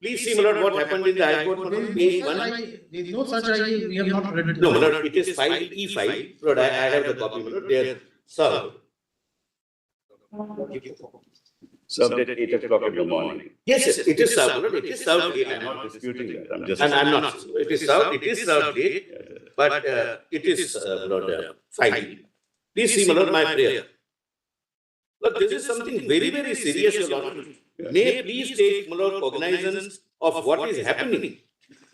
Please see, my lord, what happened in the High Court. Page 1. There is no such I, we have not read it. No, my lord, it is file E5. Lord, I have the copy, my lord. They are served. Served at 8 o'clock in the morning. Yes, it is served. It is served late. I'm not disputing that. I'm just. I'm not. It is served late, but it is, Lord, fine. Please see, my lord, my prayer. Look, this is something very, very serious, your lord. May please take, my lord, cognizance of what is happening.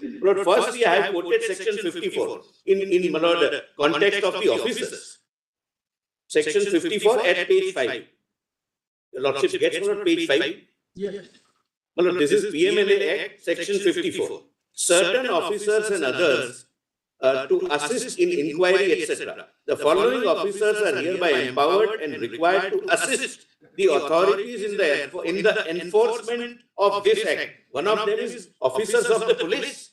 Lord, firstly, I have quoted section 54 in my lord, context of the officers. Section 54 at page 5. Your lordship gets, my lord, page 5. Yes. My lord, this is PMLA Act, section 54. Certain officers and others to assist in inquiry, etc. The following officers are hereby empowered and required to assist the authorities in the enforcement of this act. One of them is officers of the police.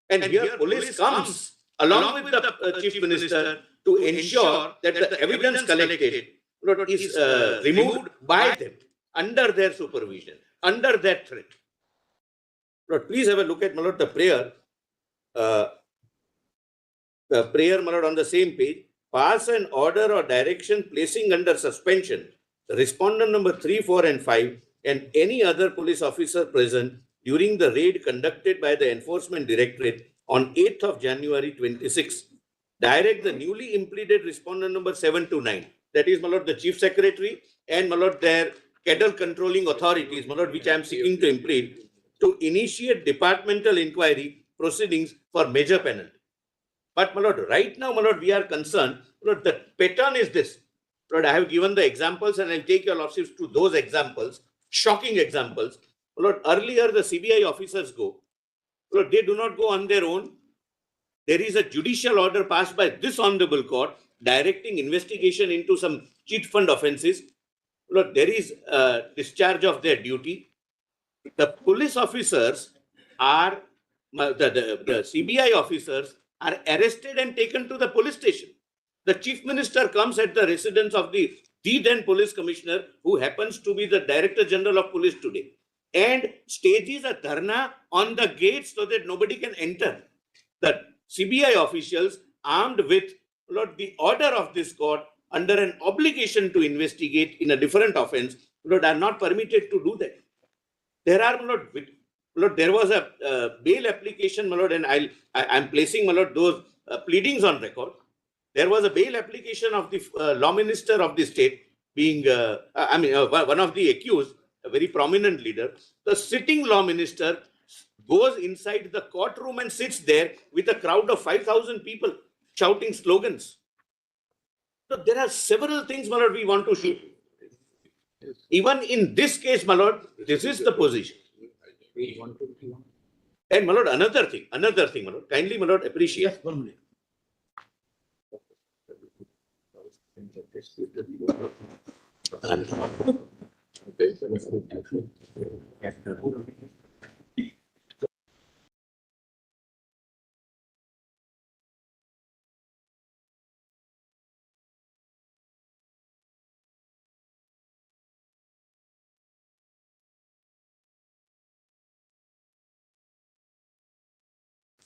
And here police comes along with the Chief Minister to ensure that the evidence collected is removed by them, under their supervision, under that threat. Lord, please have a look at, my lord, the prayer. The prayer, my lord, on the same page. Pass an order or direction placing under suspension the respondent number 3, 4 and 5 and any other police officer present during the raid conducted by the Enforcement Directorate on 8th of January 26. Direct the newly implemented respondent number 7 to 9. That is, my lord, the Chief Secretary and, my lord, their cattle controlling authorities, my lord, which I am seeking to implement, to initiate departmental inquiry proceedings for major penalty. But, my lord, right now, my lord, we are concerned, my lord, the pattern is this. Lord, I have given the examples and I'll take your lordships to those examples, shocking examples. Lord, earlier the CBI officers go. Lord, they do not go on their own. There is a judicial order passed by this honorable court directing investigation into some cheat fund offences. Lord, there is a discharge of their duty. The police officers are, the CBI officers are arrested and taken to the police station. The Chief Minister comes at the residence of the then Police Commissioner, who happens to be the Director General of Police today, and stages a dharna on the gates so that nobody can enter. The CBI officials, armed with, Lord, the order of this court under an obligation to investigate in a different offence, Lord, are not permitted to do that. There are, Lord, there was a bail application, my lord, and I'm placing, my lord, those pleadings on record. There was a bail application of the law minister of the state being, one of the accused, a very prominent leader. The sitting law minister goes inside the courtroom and sits there with a crowd of 5,000 people shouting slogans. So there are several things, my lord, we want to see. Even in this case, my lord, this is the position. And, my lord, another thing, my lord, kindly, my lord, appreciate. Yes, 1 minute.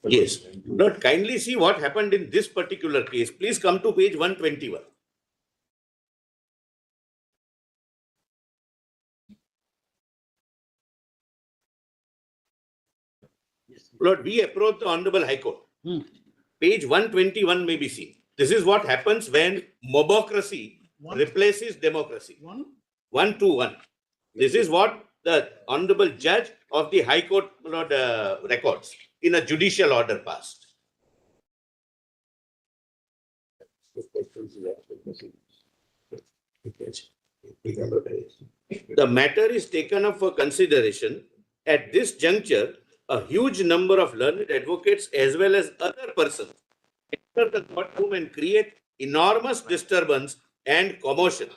Yes. Lord, kindly see what happened in this particular case. Please come to page 121. Lord, we approach the Honorable High Court. Page 121 may be seen. This is what happens when mobocracy replaces democracy. 121. This is what the Honorable Judge of the High Court, Lord, records in a judicial order passed. The matter is taken up for consideration. At this juncture, a huge number of learned advocates as well as other persons enter the courtroom and create enormous disturbance and commotion.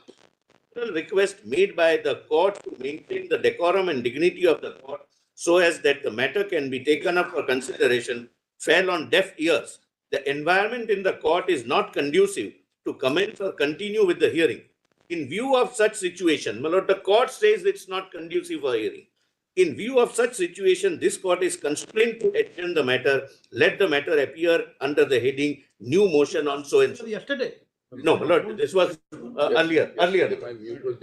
The request made by the court to maintain the decorum and dignity of the court so as that the matter can be taken up for consideration fell on deaf ears. The environment in the court is not conducive to commence or continue with the hearing. In view of such situation, my lord, the court says it's not conducive for hearing. In view of such situation, this court is constrained to adjourn the matter. Let the matter appear under the heading new motion on so and so. Yesterday. No, my lord, this was earlier.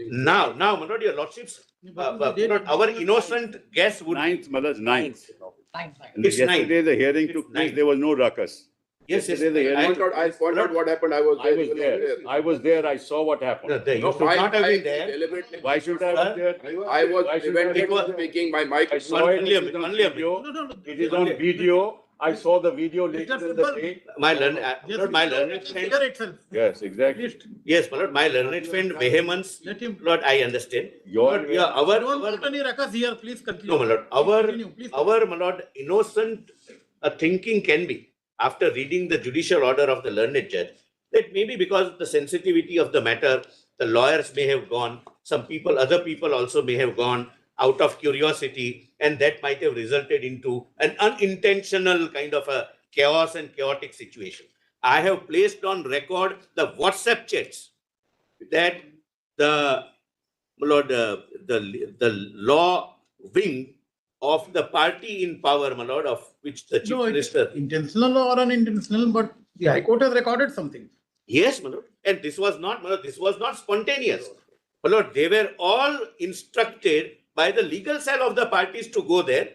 Now, my lord, your lordships, my lord, our innocent guess would. Ninth, Malaj, ninth. And It's ninth. yesterday the hearing took It's place, ninth. there was no ruckus. Yes, yes. Yesterday the hearing- I'll point out what happened. I was I was there. I was there. I saw what No, happened. there, you should not have been there. Deliberately. Why should I was there? I was Why should I prevented be from speaking. My mic. I saw it. Only a It is minute, on only a video. No. It is on video. I saw the video later in the day. My learned, my learned friend, Figure itself. Yes, At exactly. least, yes, my lord, my learned friend vehemence, let him. lord, I understand. Your- Lord, yeah, our, Don't put any ruckus here, please continue. no, my lord, Continue, please. my lord, innocent thinking can be, after reading the judicial order of the learned judge, that maybe because of the sensitivity of the matter, the lawyers may have gone, some people, other people also may have gone out of curiosity, and that might have resulted into an unintentional kind of a chaos and chaotic situation. I have placed on record the WhatsApp chats that the, my lord, the law wing of the party in power, my lord, of which the chief No, it's minister. intentional or unintentional, but the High Court has recorded something. Yes, my lord. And this was not, my lord, this was not spontaneous. My lord, they were all instructed by the legal cell of the parties to go there.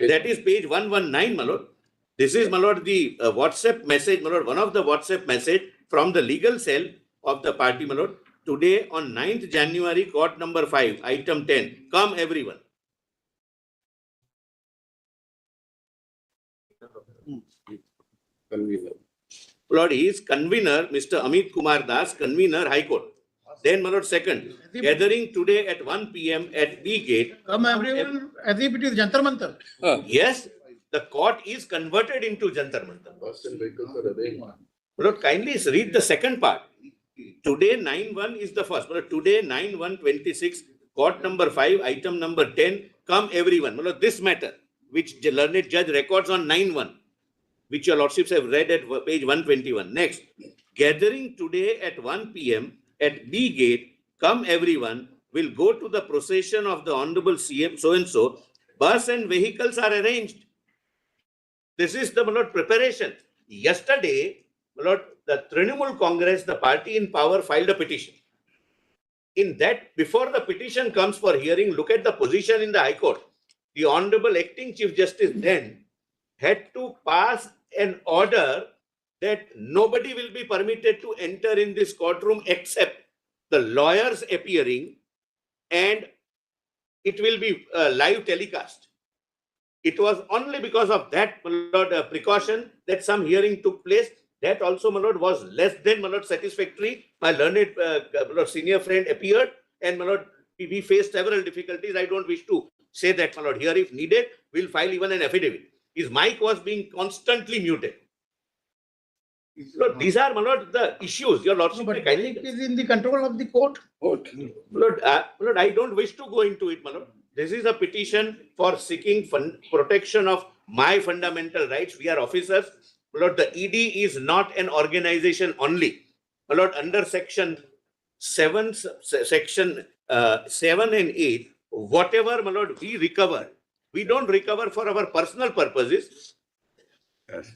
That is page 119, my lord. This is, my lord, the WhatsApp message, my lord, one of the WhatsApp message from the legal cell of the party, my lord. Today on 9th January, court number 5, item 10. Come everyone. Lord, he is convener, Mr. Amit Kumar Das, convener, High Court. Then, my lord, second, gathering today at 1 p.m. at B gate. Come everyone, as if it is Jantar Mantar. Yes, the court is converted into Jantar Mantar. Bus and vehicles are arranged. Lord, kindly read the second part. Today 9-1 is the first. Lord, today 9-1-26, court number 5, item number 10. Come everyone. Lord, this matter, which the learned judge records on 9-1, which your lordships have read at page 121. Next, gathering today at 1 p.m. at B gate, come everyone, will go to the procession of the Honorable CM so-and-so. Bus and vehicles are arranged. This is the, my lord, preparation. Yesterday, my lord, the Trinamool Congress, the party in power, filed a petition. In that, before the petition comes for hearing, look at the position in the High Court. The Honorable Acting Chief Justice then had to pass an order that nobody will be permitted to enter in this courtroom except the lawyers appearing, and it will be live telecast. It was only because of that, my lord, precaution that some hearing took place. That also, my lord, was less than, my lord, satisfactory. My learned my lord, senior friend appeared, and my lord, we faced several difficulties. I don't wish to say that, my lord. Here, if needed, we'll file even an affidavit. His mic was being constantly muted. Lord, these are, my lord, the issues. Your No, lordship, but kindly. it is in the control of the court. Lord, Lord, I don't wish to go into it, my lord. This is a petition for seeking protection of my fundamental rights. We are officers. My lord, the ED is not an organization only. My lord, under section 7 and 8, whatever, my lord, we recover, we don't recover for our personal purposes. Yes.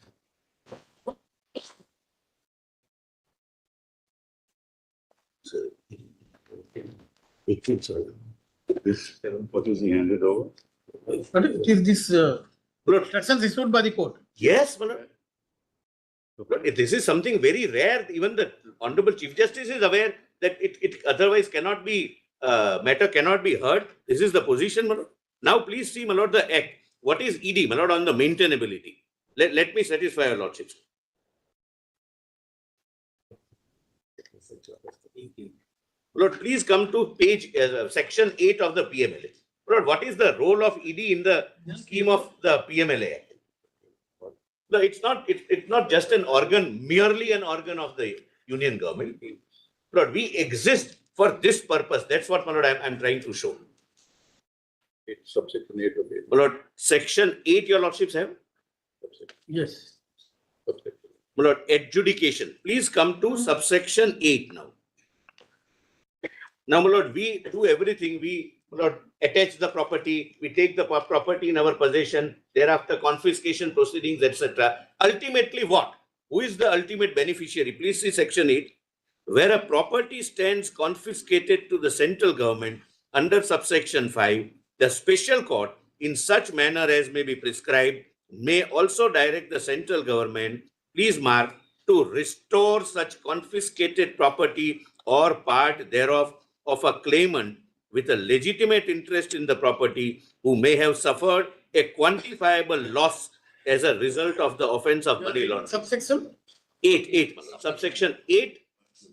This, what is he handed over? But it is this Lord, instructions issued by the court. yes, my lord. Lord, this is something very rare. Even the Honorable Chief Justice is aware that it otherwise cannot be, matter cannot be heard. This is the position, my lord. Now, please see, my lord, the act. What is ED, my lord, on the maintainability? Let me satisfy your lordships. Lord, please come to page, section 8 of the PMLA. Lord, what is the role of ED in the scheme of the PMLA Act? No, it's not just an organ, merely an organ of the union government. Lord, we exist for this purpose. That's what, my lord, I'm trying to show. It's subsection 8 of it. My lord, section 8, your lordships have? Yes. Subsection. My lord, adjudication. Please come to subsection 8 now. Now, my lord, we do everything. We Lord, attach the property, we take the property in our possession, thereafter confiscation proceedings, etc. Ultimately what? Who is the ultimate beneficiary? Please see section 8. Where a property stands confiscated to the central government under subsection 5, the special court, in such manner as may be prescribed, may also direct the central government, please mark, to restore such confiscated property or part thereof of a claimant with a legitimate interest in the property who may have suffered a quantifiable loss as a result of the offense of money laundering. Subsection? 8, subsection 8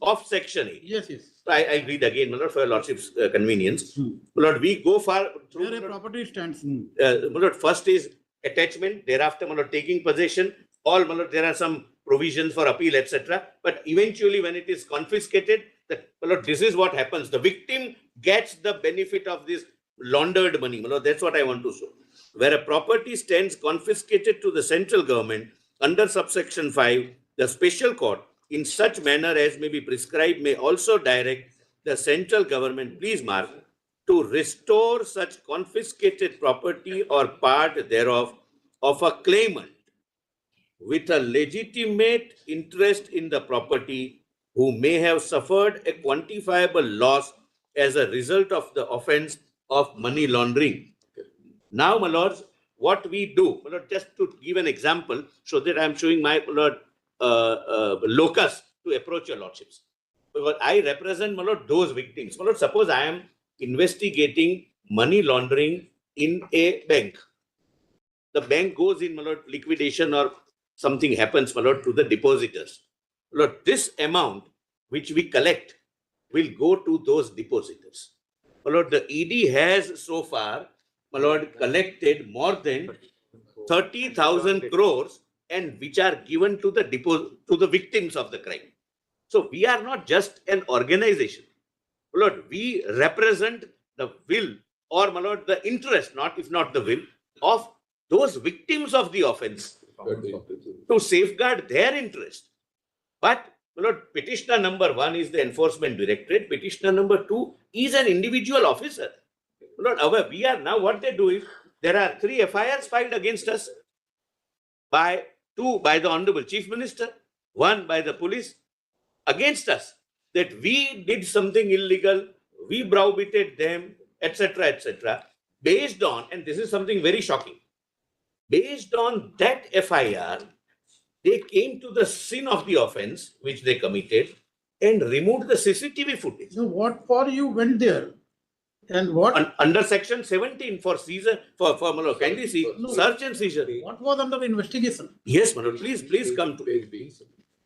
of section 8. Yes, yes. I'll read again, my lord, for your lordship's convenience. My lord, we go far through. Where a property stands. My lord, first is attachment, thereafter, my lord, taking possession. All, my lord, there are some provisions for appeal, etc. But eventually, when it is confiscated, my lord, this is what happens. The victim gets the benefit of this laundered money. My lord, that's what I want to show. Where a property stands confiscated to the central government under subsection 5, the special court, in such manner as may be prescribed, may also direct the central government, please mark, to restore such confiscated property or part thereof of a claimant with a legitimate interest in the property who may have suffered a quantifiable loss as a result of the offense of money laundering. Now, my lords, what we do, my lord, just to give an example, so that I am showing my, my lord, locus to approach your lordships. Because I represent, my lord, those victims. My lord, suppose I am investigating money laundering in a bank. The bank goes in, my lord, liquidation or something happens, my lord, to the depositors. My lord, this amount which we collect will go to those depositors. My lord, the ED has so far, my lord, collected more than 30,000 crores and which are given to the victims of the crime. So we are not just an organization. My lord, we represent the will or, my lord, the interest, if not the will, of those victims of the offense to safeguard their interest. But, my lord, petitioner number 1 is the enforcement directorate. Petitioner number 2 is an individual officer. My lord, we are now, what they do is, there are 3 FIRs filed against us by 2 by the Honorable Chief Minister, 1 by the police against us, that we did something illegal, we browbeated them, etc., etc. Based on, and this is something very shocking, based on that FIR, they came to the scene of the offense which they committed and removed the CCTV footage. So what for you went there? And what? Under section 17 for seizure, kindly see, No. search and seizure. What was under investigation? Yes, my lord, please come to Page B.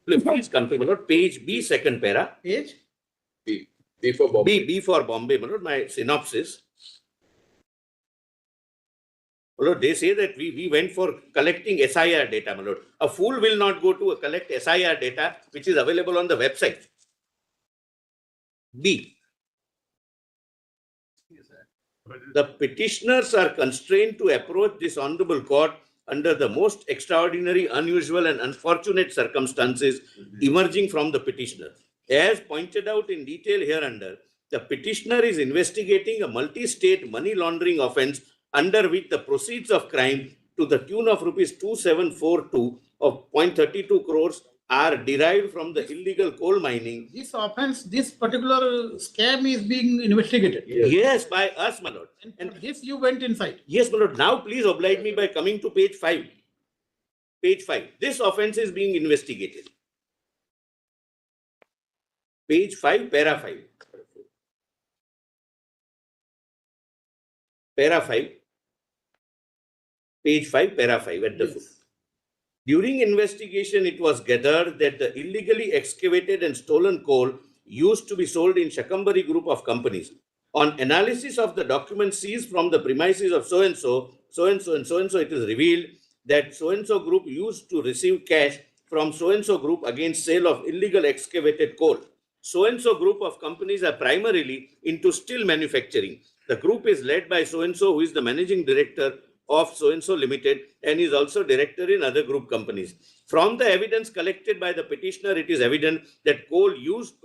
Please come to, my lord, page B, second para. Page? B. B for Bombay. B for Bombay, my lord, my synopsis. My lord, they say that we went for collecting SIR data, my lord. A fool will not go to collect SIR data, which is available on the website. B. The petitioners are constrained to approach this honorable court under the most extraordinary, unusual, and unfortunate circumstances emerging from the petitioner. As pointed out in detail hereunder, the petitioner is investigating a multi-state money laundering offense under which the proceeds of crime to the tune of rupees 2742 of 0.32 crores are derived from the illegal coal mining. This offense, this particular scam is being investigated. Yes, by us, my lord. And this you went inside. Yes, my lord. Now, please oblige me by coming to page 5. Page 5. This offense is being investigated. Page 5, para 5. Para 5. Page 5, para 5 at the foot. During investigation, it was gathered that the illegally excavated and stolen coal used to be sold in Shakambari group of companies. On analysis of the documents seized from the premises of so-and-so, so-and-so, and so-and-so, it is revealed that so-and-so group used to receive cash from so-and-so group against sale of illegal excavated coal. So-and-so group of companies are primarily into steel manufacturing. The group is led by so-and-so, who is the managing director of so-and-so limited and is also director in other group companies. From the evidence collected by the petitioner, it is evident that coal used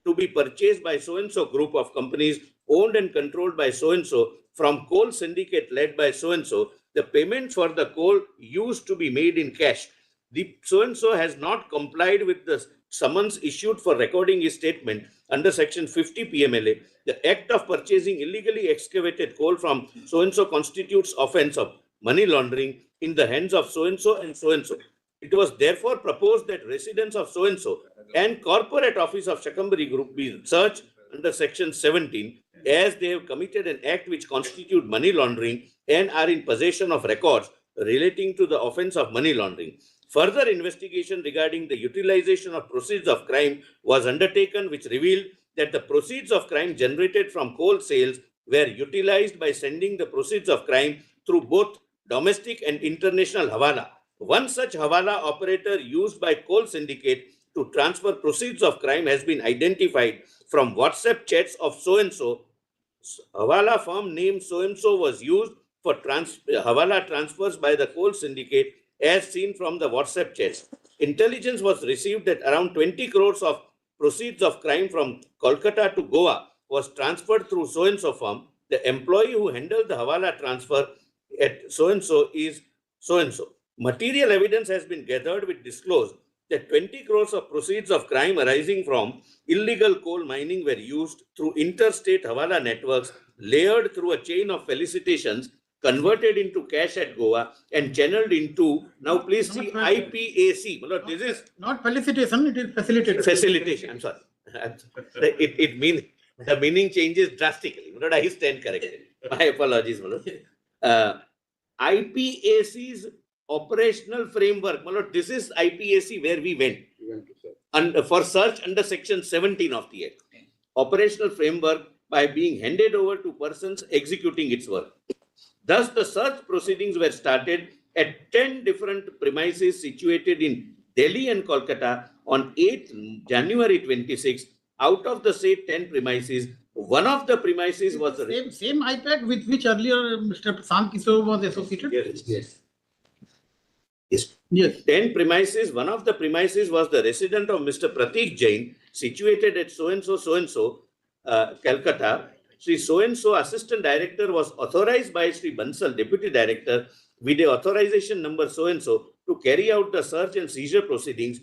to be purchased by so-and-so group of companies owned and controlled by so-and-so from coal syndicate led by so-and-so. The payment for the coal used to be made in cash. The so-and-so has not complied with the summons issued for recording his statement under section 50 PMLA. The act of purchasing illegally excavated coal from so-and-so constitutes offense of money laundering in the hands of so-and-so and so-and-so. It was therefore proposed that residents of so-and-so and corporate office of Shakambari Group be searched under section 17 as they have committed an act which constitute money laundering and are in possession of records relating to the offense of money laundering. Further investigation regarding the utilization of proceeds of crime was undertaken, which revealed that the proceeds of crime generated from coal sales were utilized by sending the proceeds of crime through both domestic and international hawala. One such hawala operator used by coal syndicate to transfer proceeds of crime has been identified from WhatsApp chats of so-and-so. Hawala firm named so-and-so was used for hawala transfers by the coal syndicate as seen from the WhatsApp chats. Intelligence was received that around 20 crores of proceeds of crime from Kolkata to Goa was transferred through so-and-so firm. The employee who handled the hawala transfer at so-and-so is so-and-so. Material evidence has been gathered which disclosed that 20 crores of proceeds of crime arising from illegal coal mining were used through interstate hawala networks layered through a chain of felicitations, converted into cash at Goa and channeled into, now please see, IPAC. This is Not felicitation, it is facilitated. facilitation. I'm sorry. It means the meaning changes drastically. I stand corrected. My apologies. IPAC's operational framework. This is IPAC where we went and for search under section 17 of the Act. Operational framework by being handed over to persons executing its work. Thus, the search proceedings were started at 10 different premises situated in Delhi and Kolkata on 8th January 26. Out of the said 10 premises, one of the premises was the same iPad with which earlier Mr. Prashant Kishore was associated. Yes. 10 premises. One of the premises was the residence of Mr. Pratik Jain, situated at so-and-so, Calcutta. Sri so-and-so assistant director was authorized by Sri Bansal, deputy director, with the authorization number so-and-so to carry out the search and seizure proceedings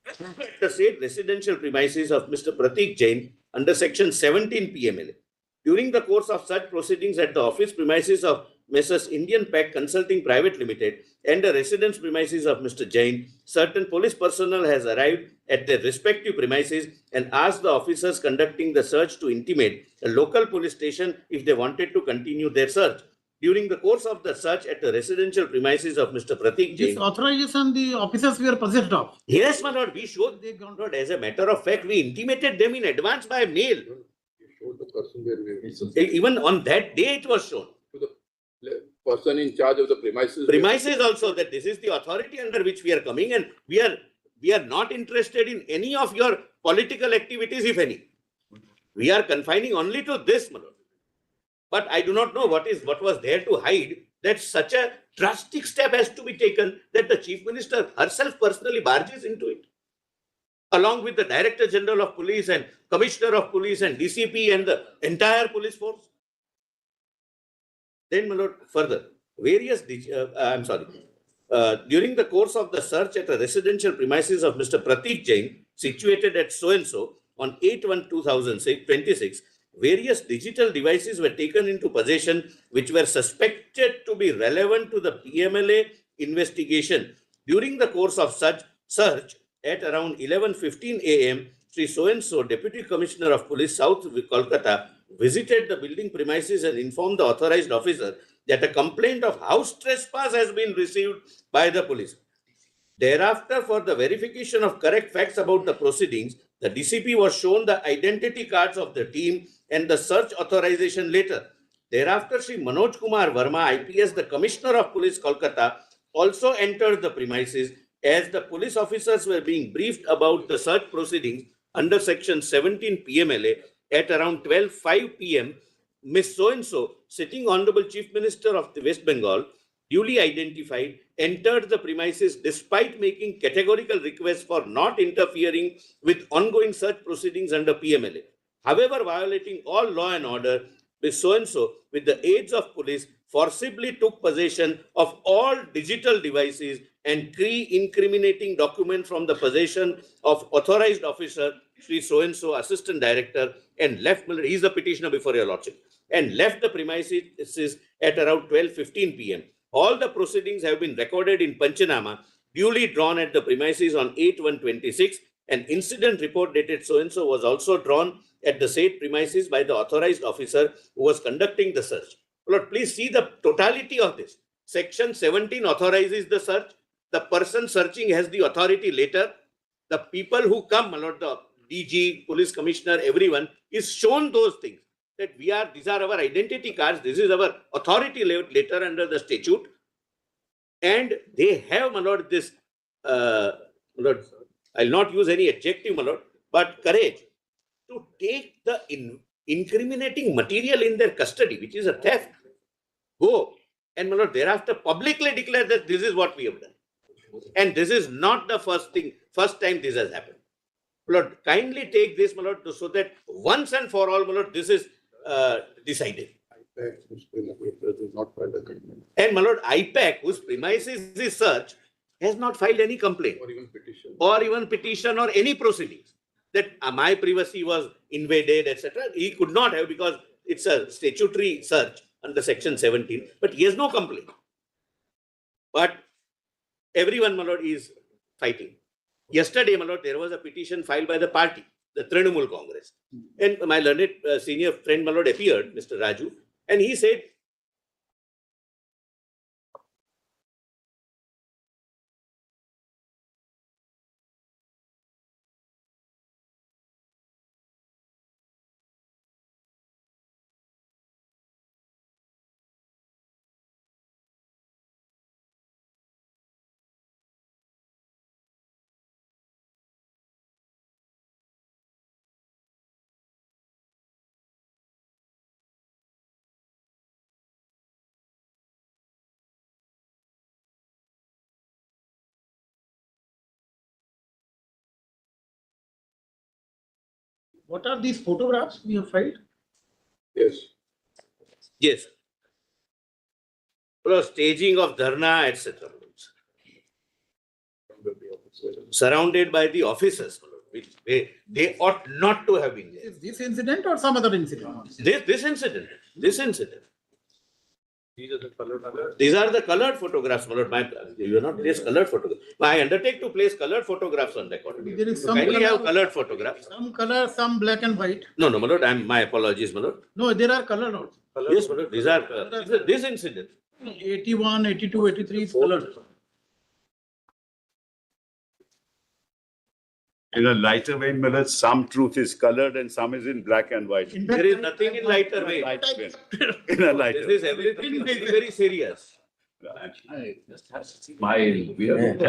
at the said residential premises of Mr. Pratik Jain under section 17 PMLA. During the course of such proceedings at the office premises of Messrs. Indian Pack Consulting Private Limited and the residence premises of Mr. Jain, certain police personnel has arrived at their respective premises and asked the officers conducting the search to intimate a local police station if they wanted to continue their search. During the course of the search at the residential premises of Mr. Pratik Jain, this authorization the officers were possessed of. Yes, my lord, we showed they gone out. As a matter of fact, we intimated them in advance by mail. Show the person where we Even on that day, it was shown. to the person in charge of the premises. Premises also that this is the authority under which we are coming, and we are not interested in any of your political activities, if any. We are confining only to this, my lord. But I do not know what was there to hide that such a drastic step has to be taken that the Chief Minister herself personally barges into it, along with the Director General of Police and Commissioner of Police and DCP and the entire police force. Then, my lord, further, during the course of the search at a residential premises of Mr. Pratik Jain, situated at so-and-so on 8/1/2026, various digital devices were taken into possession which were suspected to be relevant to the PMLA investigation. During the course of such search at around 11:15 a.m., Sri so-and-so, Deputy Commissioner of Police, South Kolkata, visited the building premises and informed the authorized officer that a complaint of house trespass has been received by the police. Thereafter, for the verification of correct facts about the proceedings, the DCP was shown the identity cards of the team and the search authorization letter. Thereafter, Sri Manoj Kumar Verma, IPS, the Commissioner of Police, Kolkata, also entered the premises. As the police officers were being briefed about the search proceedings under section 17 PMLA at around 12:05 p.m., Miss So-and-so, sitting Honorable Chief Minister of the West Bengal, duly identified, entered the premises despite making categorical requests for not interfering with ongoing search proceedings under PMLA. however violating all law and order, with so-and-so, with the aids of police, forcibly took possession of all digital devices and incriminating document from the possession of authorized officer, Sri so-and-so, assistant director, and left, he is the petitioner before your lordship, and left the premises at around 12:15 p.m. All the proceedings have been recorded in Panchanama, duly drawn at the premises on 8/1/26. An incident report dated so-and-so was also drawn at the said premises by the authorized officer who was conducting the search. Lord, please see the totality of this. Section 17 authorizes the search. The person searching has the authority later. The people who come, Lord, the DG, police commissioner, everyone is shown those things. That these are our identity cards. This is our authority later under the statute. And they have, my lord, this, Lord, I'll not use any adjective, my lord, but courage to take the incriminating material in their custody, which is a theft. Go and, my lord, thereafter publicly declare that this is what we have done. And this is not the first time this has happened. My lord, kindly take this, my lord, so that once and for all, my lord, this is decided. And my lord, IPAC, whose premises is search, has not filed any complaint or even petition or any proceedings that my privacy was invaded, etc. He could not have, because it's a statutory search under section 17, but he has no complaint. But everyone, my lord, is fighting. Yesterday, my lord, there was a petition filed by the party, the Trinamool Congress. And my learned senior friend, my lord, appeared, Mr. Raju, and he said, What are these photographs we have filed? Yes. yes, staging of dharna, etc. Surrounded by the officers, which they ought not to have been there. Is this incident or some other incident? This incident. These are the colored photographs, my lord. You have not placed colored photographs. I undertake to place colored photographs on record. There is some Kindly color, have colored photographs. some color, some black and white. No, my lord. My apologies, my lord. No, there are colored also. Yes, my lord. These are this incident. 81, 82, 83 is colored. In a lighter vein, Miller, some truth is colored and some is in black and white. In fact, There is nothing in lighter way. Light vein. In a lighter. This is everything very, very serious. I just have to smile. We are-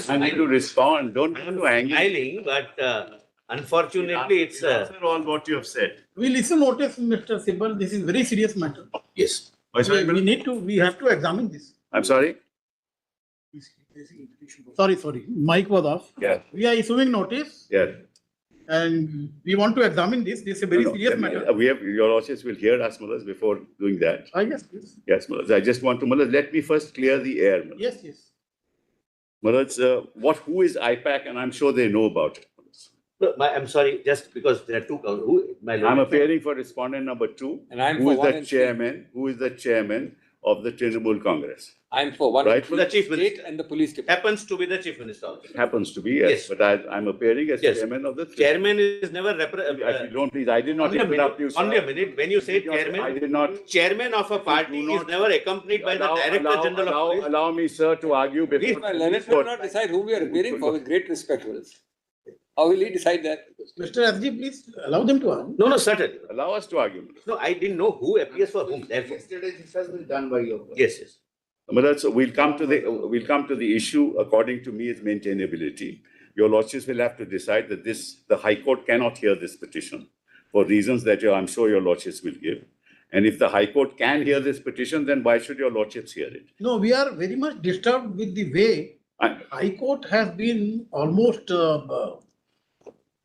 I need to respond. Don't I'm do angry. smiling, but unfortunately, it's Answer all what you have said. we listen notice, Mr. Sibal, this is very serious matter. yes. Oh, sorry, We Miller? we have to examine this. I'm sorry? Sorry, mic was off. Yeah, We are issuing notice yeah. and we want to examine this. This is a very No, no, serious matter. We have, your lordships will hear us, Mullahs, before doing that. Yes, please. Yes, Mullahs. I just want to, Mullahs, let me first clear the air. Mullahs. Yes. Mullahs, who is IPAC? And I'm sure they know about it. Mullahs. No, I'm sorry, just because there are two. My lord. I'm appearing for respondent number 2. And I'm Who for is one the and chairman? Who is the chairman of the Trinamool Congress? I'm for one. Right. from The chief state minister. and the police department. Happens to be the chief minister also. Happens to be, yes, Yes. but I'm appearing as Yes. chairman of the. Chairman is never If you don't, please, I did not only a interrupt you, minute. sir. Only a minute. When you say I chairman, did not. chairman of a party do is not- never accompanied by the director general of police. Allow me, sir, to argue before. My Leonard will not decide who we are appearing for with great respect. Wills. How will he decide that? Mr. SG, please allow them to argue. No, certainly. Allow us to argue. No, I didn't know who appears for whom. Therefore, Yesterday, this has been done by your. yes. But so we'll come to the issue, according to me, is maintainability. Your lordships will have to decide that the High Court cannot hear this petition for reasons that I'm sure your lordships will give. And if the High Court can hear this petition, then why should your lordships hear it? No, we are very much disturbed with the way I- High Court has been almost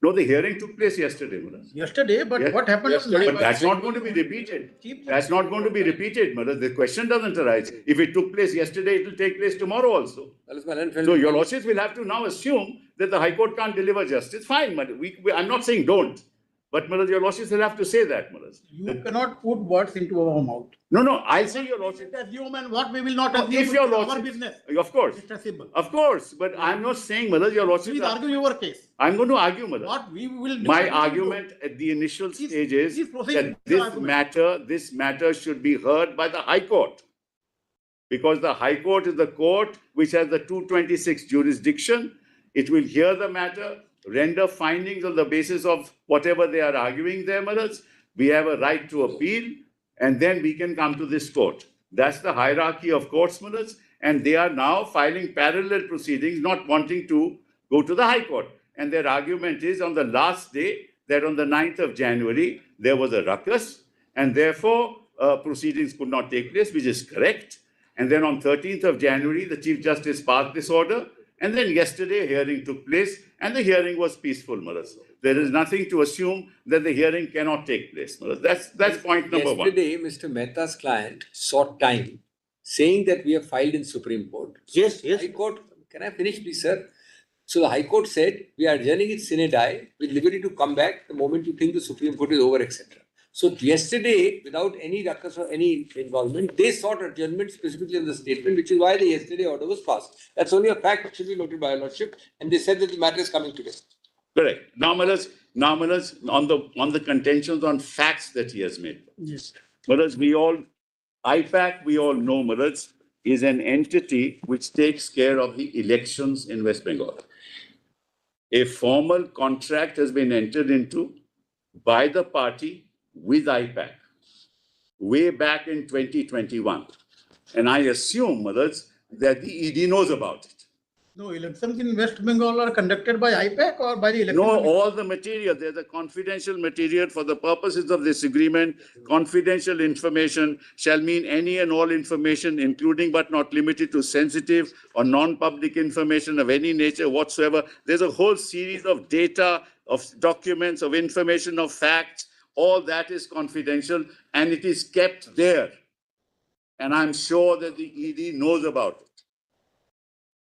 No, the hearing took place yesterday, Maharaj. Yesterday, but Yeah. what happened? on Yesterday, But 9th? that's not going to be repeated. Chief That's not going to be repeated, Maharaj. The question doesn't arise. If it took place yesterday, it will take place tomorrow also. That is my unfelt- So your lordships will have to now assume that the High Court can't deliver justice. Fine, Maharaj. I'm not saying don't. But Maharaj, your lordships will have to say that, Maharaj. You cannot put words into our mouth. No, no, I'll say your lordship. Assume and what we will not No, assume if your is our lordship- business. Of course. Mr. Sibbal. Of course. But I'm not saying, Maharaj, your lordships. Please argue your case. I'm going to argue, Maharaj. What we will. My argument at the initial Please- stage is please proceed that with your argument. this matter should be heard by the High Court. Because the High Court is the court which has the 226 jurisdiction. It will hear the matter, render findings on the basis of whatever they are arguing there, Maharaj. We have a right to appeal, and then we can come to this court. That's the hierarchy of courts, Maharaj. And they are now filing parallel proceedings, not wanting to go to the High Court. And their argument is on the last day, that on the 9th of January, there was a ruckus, and therefore proceedings could not take place, which is correct. And then on 13th of January, the Chief Justice passed this order. And then yesterday, a hearing took place, and the hearing was peaceful, Maharaj. There is nothing to assume that the hearing cannot take place, Maharaj. That's point number one. Yesterday, Mr. Mehta's client sought time, saying that we have filed in Supreme Court. Yes, yes. High Court, can I finish, please, sir? So the High Court said, we are adjourning it sine die with liberty to come back the moment you think the Supreme Court is over, etc. So yesterday, without any ruckus or any involvement, they sought adjournment specifically in the statement, which is why the yesterday order was passed. That's only a fact which should be noted by your lordship. And they said that the matter is coming today. Correct. Now, Maharaj, on the contentions on facts that he has made. Yes. Maharaj, IPAC, we all know, Maharaj, is an entity which takes care of the elections in West Bengal. A formal contract has been entered into by the party with IPAC way back in 2021. And I assume, Maharaj, that the ED knows about it. No, elections in West Bengal are conducted by IPAC or by the election? No, Commission? all the material, there's a confidential material for the purposes of this agreement. Confidential information shall mean any and all information, including but not limited to sensitive or non-public information of any nature whatsoever. There's a whole series of data, of documents, of information, of facts. All that is confidential and it is kept there. And I'm sure that the ED knows about it.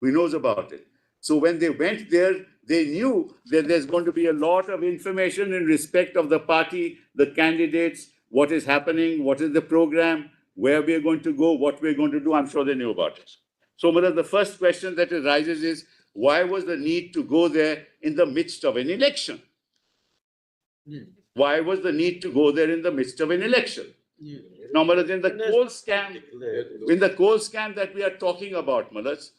We knows about it. So when they went there, they knew that there's going to be a lot of information in respect of the party, the candidates, what is happening, what is the program, where we are going to go, what we're going to do. I'm sure they knew about it. So, Maharaj, the first question that arises is, why was the need to go there in the midst of an election? Why was the need to go there in the midst of an election? Now, Maharaj, in the coal scam that we are talking about, Maharaj,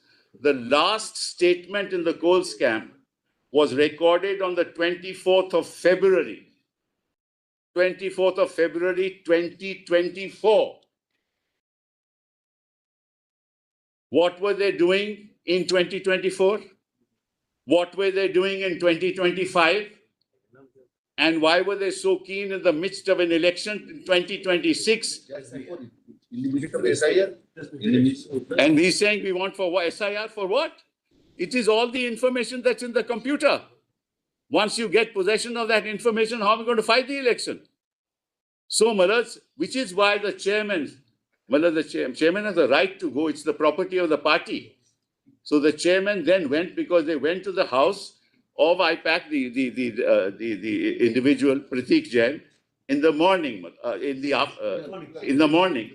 the last statement in the coal scam was recorded on the 24th of February. 24th of February, 2024. What were they doing in 2024? What were they doing in 2025? And why were they so keen in the midst of an election in 2026? And he's saying we want for what? SIR for what? It is all the information that's in the computer. Once you get possession of that information, how are we going to fight the election? So, Maharaj, which is why the chairman, Maharaj, the chairman has a right to go. It's the property of the party. So the chairman then went, because they went to the house of IPAC, the individual Pratik Jain, in the morning, in the morning,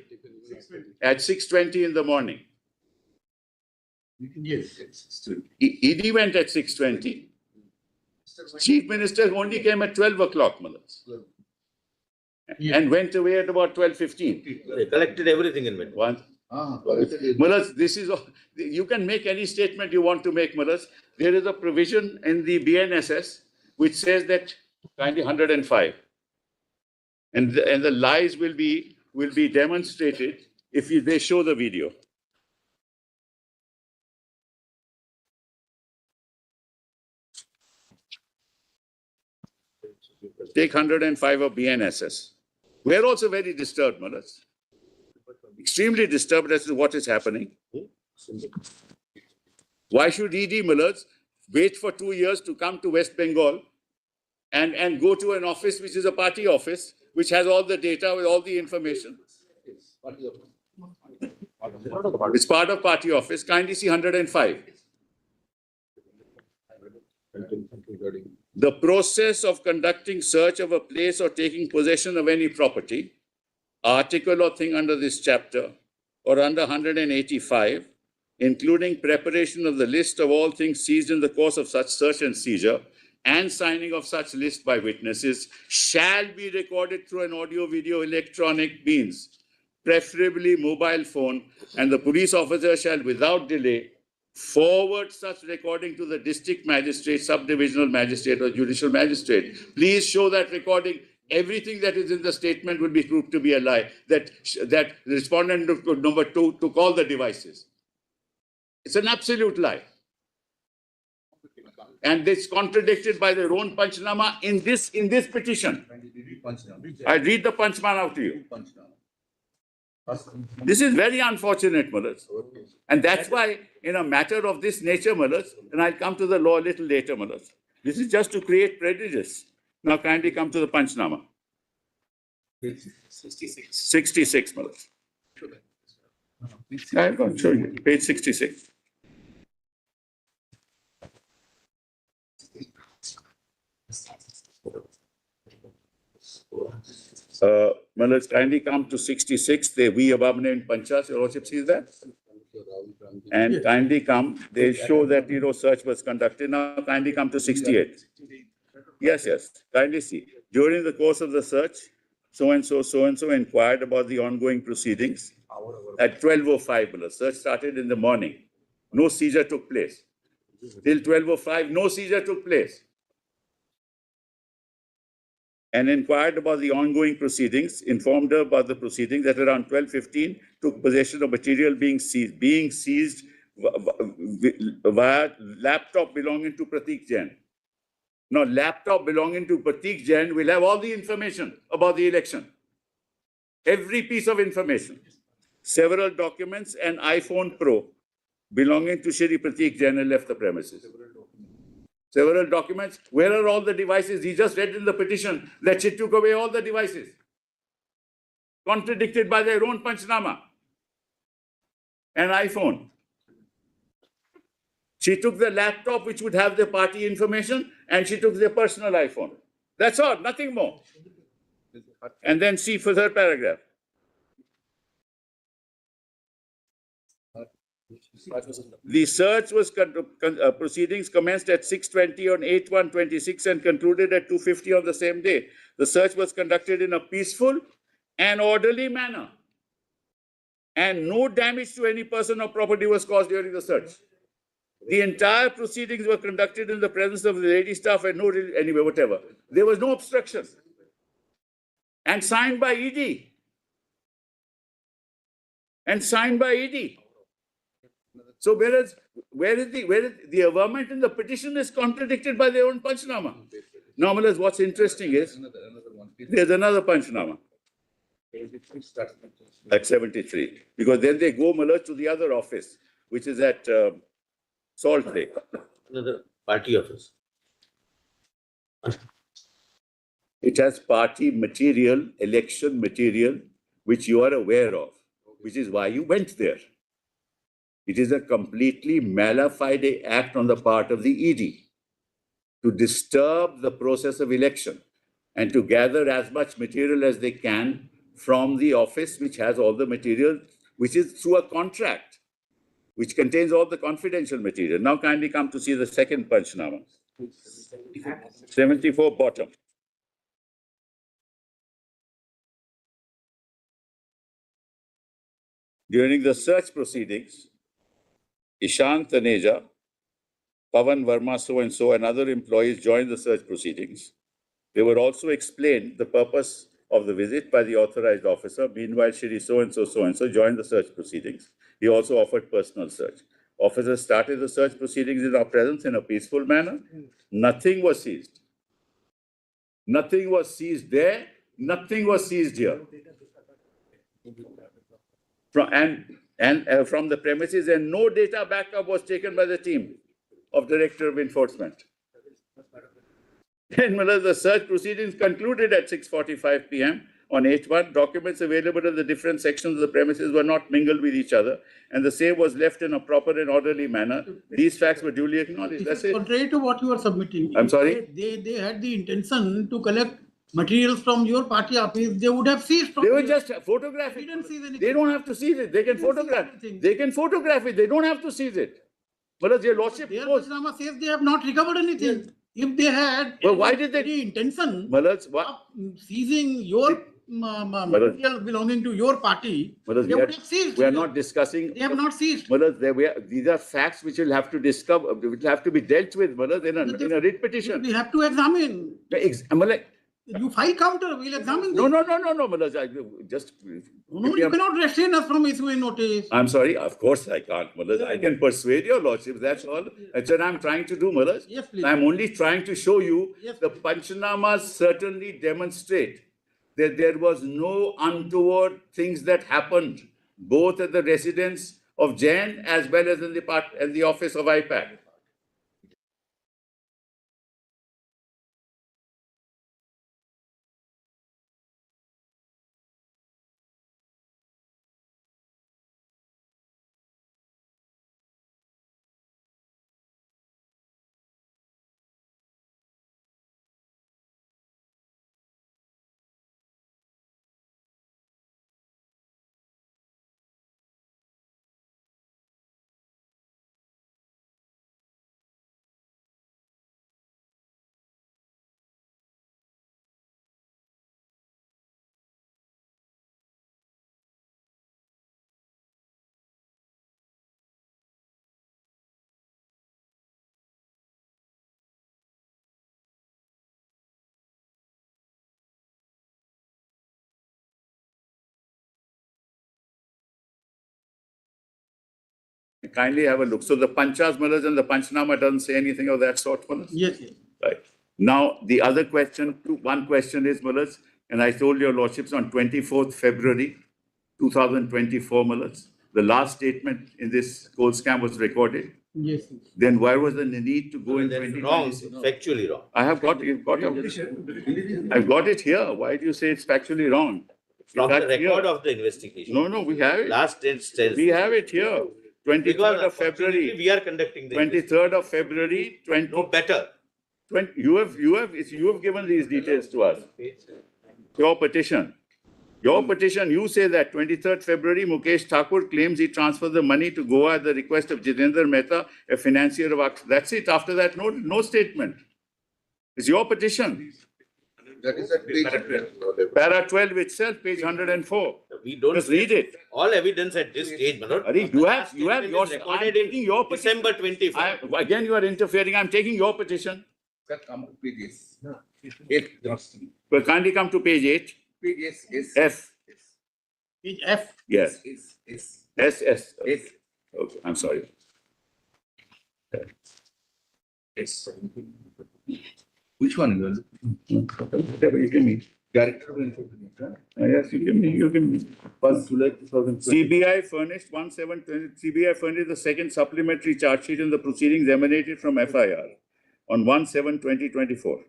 at 6:20 in the morning. Yes. ED went at 6:20. Chief Minister only came at 12 o'clock, Maharaj, and went away at about 12:15. They collected everything in it. Maharaj, this is, you can make any statement you want to make, Maharaj. There is a provision in the BNSS which says that kindly 105. And the lies will be demonstrated if they show the video. Take 105 of BNSS. We're also very disturbed, Maharaj. Extremely disturbed as to what is happening. Why should ED, Maharaj, wait for 2 years to come to West Bengal and go to an office which is a party office, which has all the data with all the information. It's part of party office. Kindly see 105. The process of conducting search of a place or taking possession of any property, article or thing under this chapter, or under 185, including preparation of the list of all things seized in the course of such search and seizure, and signing of such list by witnesses, shall be recorded through an audio-video electronic means, preferably mobile phone, and the police officer shall without delay forward such recording to the district magistrate, subdivisional magistrate, or judicial magistrate. Please show that recording. Everything that is in the statement will be proved to be a lie. That respondent number 2 took all the devices. It's an absolute lie. And it's contradicted by their own Panchnama in this petition. I read the Panchman out to you. This is very unfortunate, Mullahs. And that's why, in a matter of this nature, Mullahs, and I'll come to the law a little later, Mullahs, this is just to create prejudice. Now kindly come to the Panchnama. 66, Mullahs. I'm going to show you. Page 66. Mullahs, kindly come to 66. We above named Panchas, your lordship sees that? And kindly come, they show that, search was conducted. Now kindly come to 68. Yes, kindly see. During the course of the search, so-and-so inquired about the ongoing proceedings. At 12:05, Mullahs, search started in the morning. No seizure took place. Till 12:05, no seizure took place. And inquired about the ongoing proceedings, informed her about the proceedings at around 12:15, took possession of material being seized via laptop belonging to Pratik Jain. Now, laptop belonging to Pratik Jain will have all the information about the election. Every piece of information. Several documents and iPhone Pro belonging to Shri Pratik Jain left the premises. Several documents. Where are all the devices? He just read in the petition that she took away all the devices. Contradicted by their own Panchnama. An iPhone. She took the laptop which would have the party information, and she took their personal iPhone. That's all, nothing more. And then see for third paragraph. The search was proceedings commenced at 6:20 on 8/1/26 and concluded at 2:50 on the same day. The search was conducted in a peaceful and orderly manner, and no damage to any person or property was caused during the search. The entire proceedings were conducted in the presence of the lady staff and anyway, whatever. There was no obstruction. And signed by ED. So where is the averment in the petition is contradicted by their own Panchnama. Now, Mullahs, what's interesting is there's another Panchnama at 73, because then they go, Mullahs, to the other office, which is at Salt Lake. Another party office. It has party material, election material, which you are aware of, which is why you went there. It is a completely mala fide act on the part of the ED to disturb the process of election and to gather as much material as they can from the office which has all the material, which is through a contract, which contains all the confidential material. Now kindly come to see the second Panchnama. 74 bottom. During the search proceedings, Ishant Taneja, Pavan Verma, so-and-so, and other employees joined the search proceedings. They were also explained the purpose of the visit by the authorized officer. Meanwhile, Shri so-and-so, so-and-so joined the search proceedings. He also offered personal search. Officers started the search proceedings in our presence in a peaceful manner. Nothing was seized. Nothing was seized there. Nothing was seized here. From the premises, and no data backup was taken by the team of Director of Enforcement. Then, the search proceedings concluded at 6:45 p.m. on H1. Documents available in the different sections of the premises were not mingled with each other, and the same was left in a proper and orderly manner. These facts were duly acknowledged. That's it. Contrary to what you are submitting. I'm sorry? They had the intention to collect materials from your party office. They would have seized from They were you. just photographing. They didn't seize anything. They don't have to seize it. They can They didn't seize photograph. anything. They can photograph it. They don't have to seize it. But your lordship Their knows. Rajinama says they have not recovered anything. If they had Well, why did they- any intention Malas, what? of seizing your material belonging to your party, Malas, they would have seized. we are not discussing. They have not seized. Malas, these are facts which will have to discover, will have to be dealt with, Malas, in a writ petition. We have to examine. Malas, You file counter, we'll examine. no, this. Malas, just. No, you cannot restrain us from issuing notice. I'm sorry, of course I can't, Malas. I can persuade your lordship, that's all. That's what I'm trying to do, Malas. Yes, please. I'm only trying to show you Yes, the Panchanamas certainly demonstrate that there was no untoward things that happened, both at the residence of Jain as well as in the office of IPAC. Kindly have a look. So the Panchas, Malas, and the Panchanama doesn't say anything of that sort, Malas? Yes, yes. Right. Now, the other question, one question is, Malas, and I told your lordships on 24th February 2024, Malas, the last statement in this coal scam was recorded. Yes, yes. Then why was the need to go in That's wrong, 2026? factually wrong. I have got it. I've got it here. Why do you say it's factually wrong? From the That's here. record of the investigation. No, we have it. Last instance. We have it here. 23rd Because of February. unfortunately, we are conducting the 23rd of February, No better. you have given these details to us. Your petition. Your petition, you say that 23rd February, Mukesh Thakur claims he transferred the money to Goa at the request of Jitendra Mehta, a financier of Aks. That's it. After that, no statement. It's your petition. That is at page. Para 12 itself, page 104. We don't. Just read it. All evidence at this stage, Manoj. Ari, you have your, Statement is recorded in taking your petition. December 24. Again, you are interfering. I'm taking your petition. Sir, come to page eight. Well, kindly come to page 8, Page is. F. Page F. Yes, Is. S. Yes. Okay, I'm sorry. Which one is Whatever you give me. Director of Information. Yes, you give me. First July 2020. CBI furnished CBI furnished the second supplementary charge sheet in the proceedings emanated from FIR on 1/7/2024.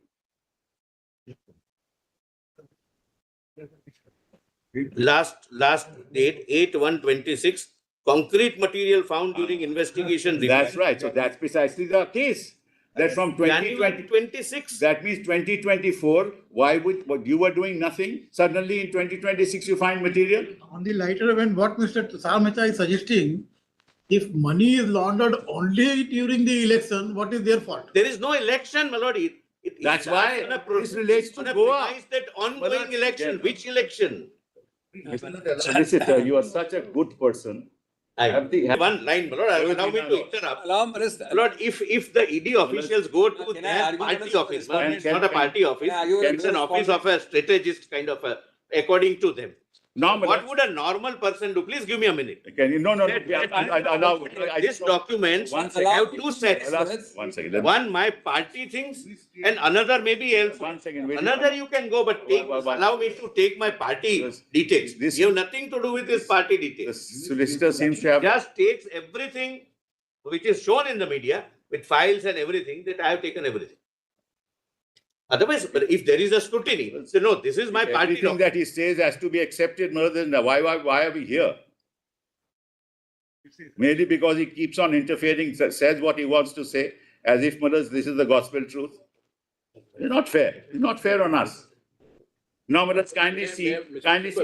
Last date, 8/1/26. Concrete material found during investigation. That's right. So that's precisely the case. That from January 2020, 26. that means 2024, why would, what you were doing nothing? Suddenly in 2026, you find material? On the lighter event, what Mr. Tushar Mehta is suggesting, if money is laundered only during the election, what is their fault? There is no election, Melody. That's why this relates to Goa. That ongoing Melody, election. yeah. Which election? Solicitor, you are such a good person. One line, Melody. Allow me to interrupt. Lord, if the ED officials go to Can I their argue party that office, it's it's not a party office, Can I argue that it's an it's office of a strategist kind of a, according to them. No, What would a normal person do? Please give me a minute. Can you, no, These documents One second. have two sets. One second. One, my party thinks, and another maybe else. One second. wait. Another you can go, but allow me to take my party Yes. details. This- You have nothing to do with this party The details. solicitor seems to have. Just takes everything which is shown in the media with files and everything, that I have taken everything. Otherwise, but if there is a scrutiny, so no, this is my party Everything document. that he says has to be accepted, Mother. Why are we here? Merely because he keeps on interfering, says what he wants to say, as if, Mother, this is the gospel truth. It's not fair. It's not fair on us. Now, Mother, kindly see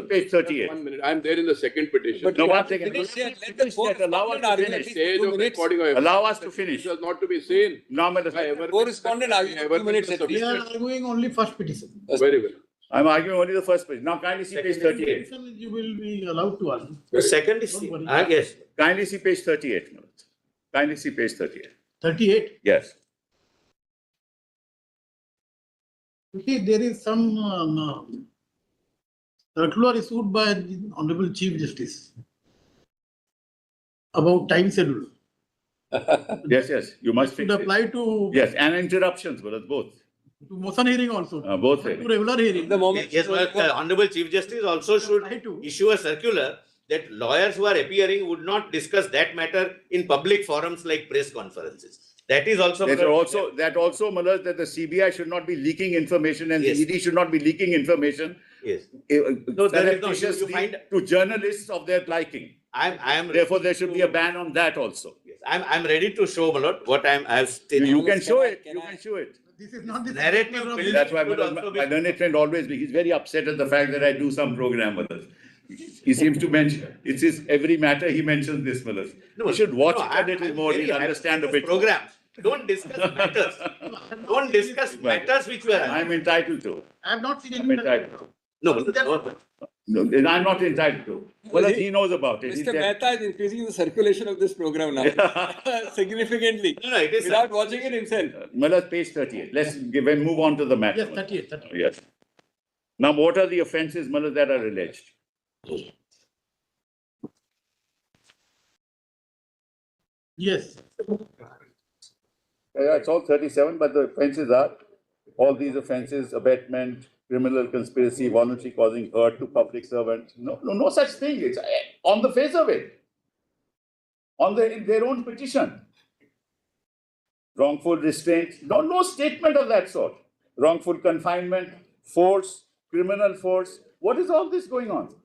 page 38. 1 minute. I'm there in the second petition. But No, you one have to second. finish No, here. no, Let the finish that. Allow us correspondent to argue at finish. least Stage 2 of minutes. recording of Allow evidence. us to finish. This was not to be seen. No, Mother. By ever- Correspondent argue for ever 2 minutes at been least. We are arguing only first petition. Very well. I'm arguing only the first page. Now, kindly see page 38. Petition you will be allowed to argue. The second is, Don't worry. yes, Kindly see page 38, Mother. Kindly see page 38. 38. Yes. See, there is some circular issued by the Honorable Chief Justice about time schedule. Yes. You must Should fix it. apply to Yes, and interruptions, Mother, both. motion hearing also. Both. To regular hearing. The moment. yes, but Honorable Chief Justice also should Apply to. issue a circular that lawyers who are appearing would not discuss that matter in public forums like press conferences. That is also. That also, Malaz, that the CBI should not be leaking information and Yes. the ED should not be leaking information Yes. No, there is no, surreptitiously you find- to journalists of their liking. I'm. Therefore, there should be a ban on that also. Yes, I'm ready to show, my lord, what I've stated. You can show it. Can You I- can show it. This is not the Narrative circular of building. That's why Could Malaz, also be- my learned friend always, he's very upset at the fact that I do some program, Malaz. He seems to mention, it's his every matter he mentions this, Malaz. You should watch no, it a I'm little very more, happy you'll to understand a discuss bit more. Programs. Don't discuss matters. Don't discuss matters which were. I'm entitled to. I have not seen I'm any. entitled to. No, no. No, I'm not entitled to. Well, he knows about it. Mr. Mehta is increasing the circulation of this program now significantly No, it is. without watching it himself. Malaz, page 38. Let's move on to the matter. Yes, 38. 38. Yes. Now, what are the offences, Malaz, that are alleged? Yes. Yeah, it's all 37, but the offences are all these offences: abetment, criminal conspiracy, voluntary causing hurt to public servant. No such thing. It's on the face of it. In their own petition. Wrongful restraint. No statement of that sort. Wrongful confinement, force, criminal force. What is all this going on?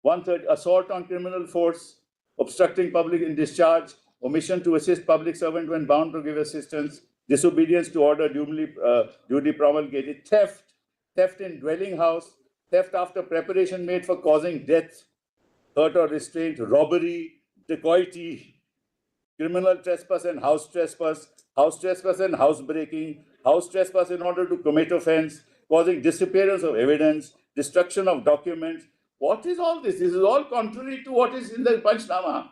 130, assault on criminal force, obstructing public in discharge, omission to assist public servant when bound to give assistance, disobedience to order duly promulgated, theft in dwelling house, theft after preparation made for causing death, hurt or restraint, robbery, dacoity, criminal trespass and house trespass and housebreaking, house trespass in order to commit offense, causing disappearance of evidence, destruction of documents. What is all this? This is all contrary to what is in the Panchnama.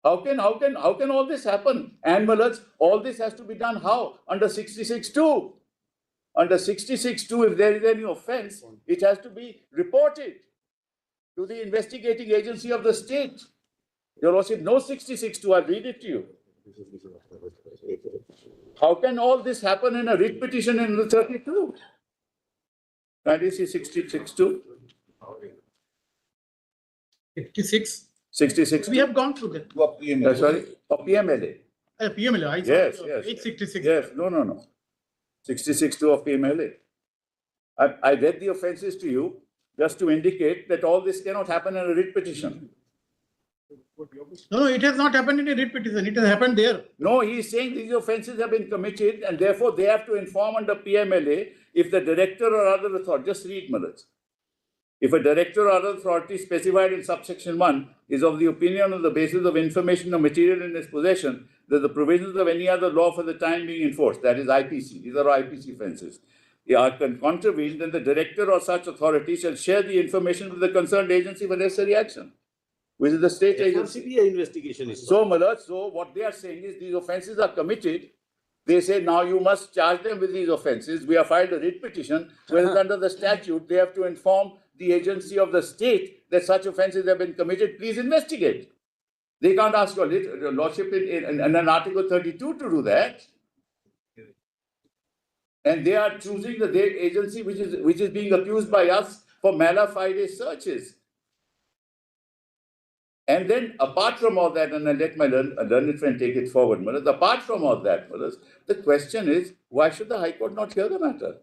How can all this happen? And Malaj, all this has to be done how? Under 66(2). Under 66(2), if there is any offense, it has to be reported to the investigating agency of the state. Your Lordship knows 66(2). I'll read it to you. How can all this happen in a writ petition in the 32? Can you see 66(2)? 56. 66. We have gone through that. Sorry, a PMLA. PMLA. I saw Yes, it, yes. Page 66. Yes, no. 66(2) of PMLA. I read the offences to you just to indicate that all this cannot happen in a writ petition. No, it has not happened in a writ petition. It has happened there. No, he is saying these offences have been committed and therefore they have to inform under PMLA if the director or other authority, just read, Malaj. If a director or other authority specified in subsection 1 is of the opinion on the basis of information or material in his possession that the provisions of any other law for the time being enforced, that is IPC, these are IPC offences, are contravened, then the director or such authority shall share the information with the concerned agency for necessary action, which is the state agency. CBI investigation is. So, Malaj, so what they are saying is these offences are committed. They say now you must charge them with these offences. We have filed a writ petition, whereas under the statute they have to inform the agency of the state that such offences have been committed. Please investigate. They can't ask your Lordship in an Article 32 to do that. And they are choosing the agency which is being accused by us for mala fide searches. And then apart from all that, and I let my learned friend take it forward, Manas, apart from all that, Manas, the question is, why should the High Court not hear the matter?